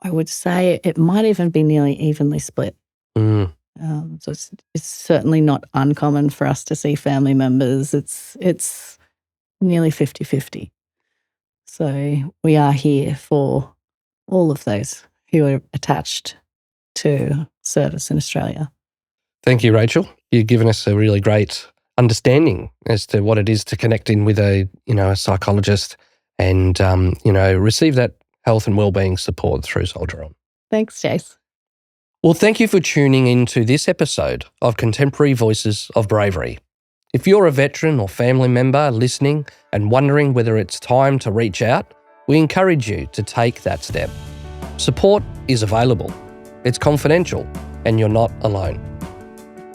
I would say it might even be nearly evenly split. So it's certainly not uncommon for us to see family members. It's nearly 50-50. So we are here for all of those who are attached to service in Australia. Thank you, Rachel. You've given us a really great understanding as to what it is to connect in with a psychologist and, receive that health and wellbeing support through Soldier On. Thanks, Jace. Well, thank you for tuning in to this episode of Contemporary Voices of Bravery. If you're a veteran or family member listening and wondering whether it's time to reach out, we encourage you to take that step. Support is available. It's confidential and you're not alone.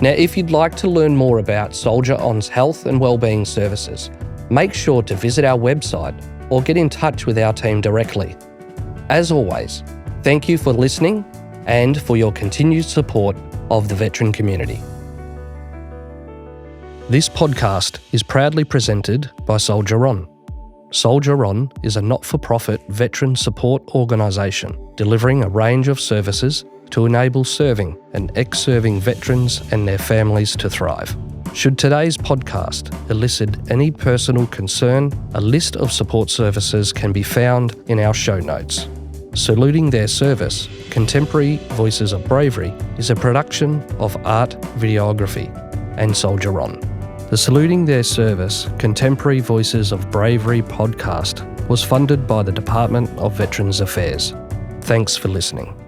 Now, if you'd like to learn more about Soldier On's health and wellbeing services, make sure to visit our website or get in touch with our team directly. As always, thank you for listening and for your continued support of the veteran community. This podcast is proudly presented by Soldier On. Soldier On is a not-for-profit veteran support organisation delivering a range of services to enable serving and ex-serving veterans and their families to thrive. Should today's podcast elicit any personal concern, a list of support services can be found in our show notes. Saluting Their Service, Contemporary Voices of Bravery is a production of Art Videography and Soldier On. The Saluting Their Service, Contemporary Voices of Bravery podcast was funded by the Department of Veterans Affairs. Thanks for listening.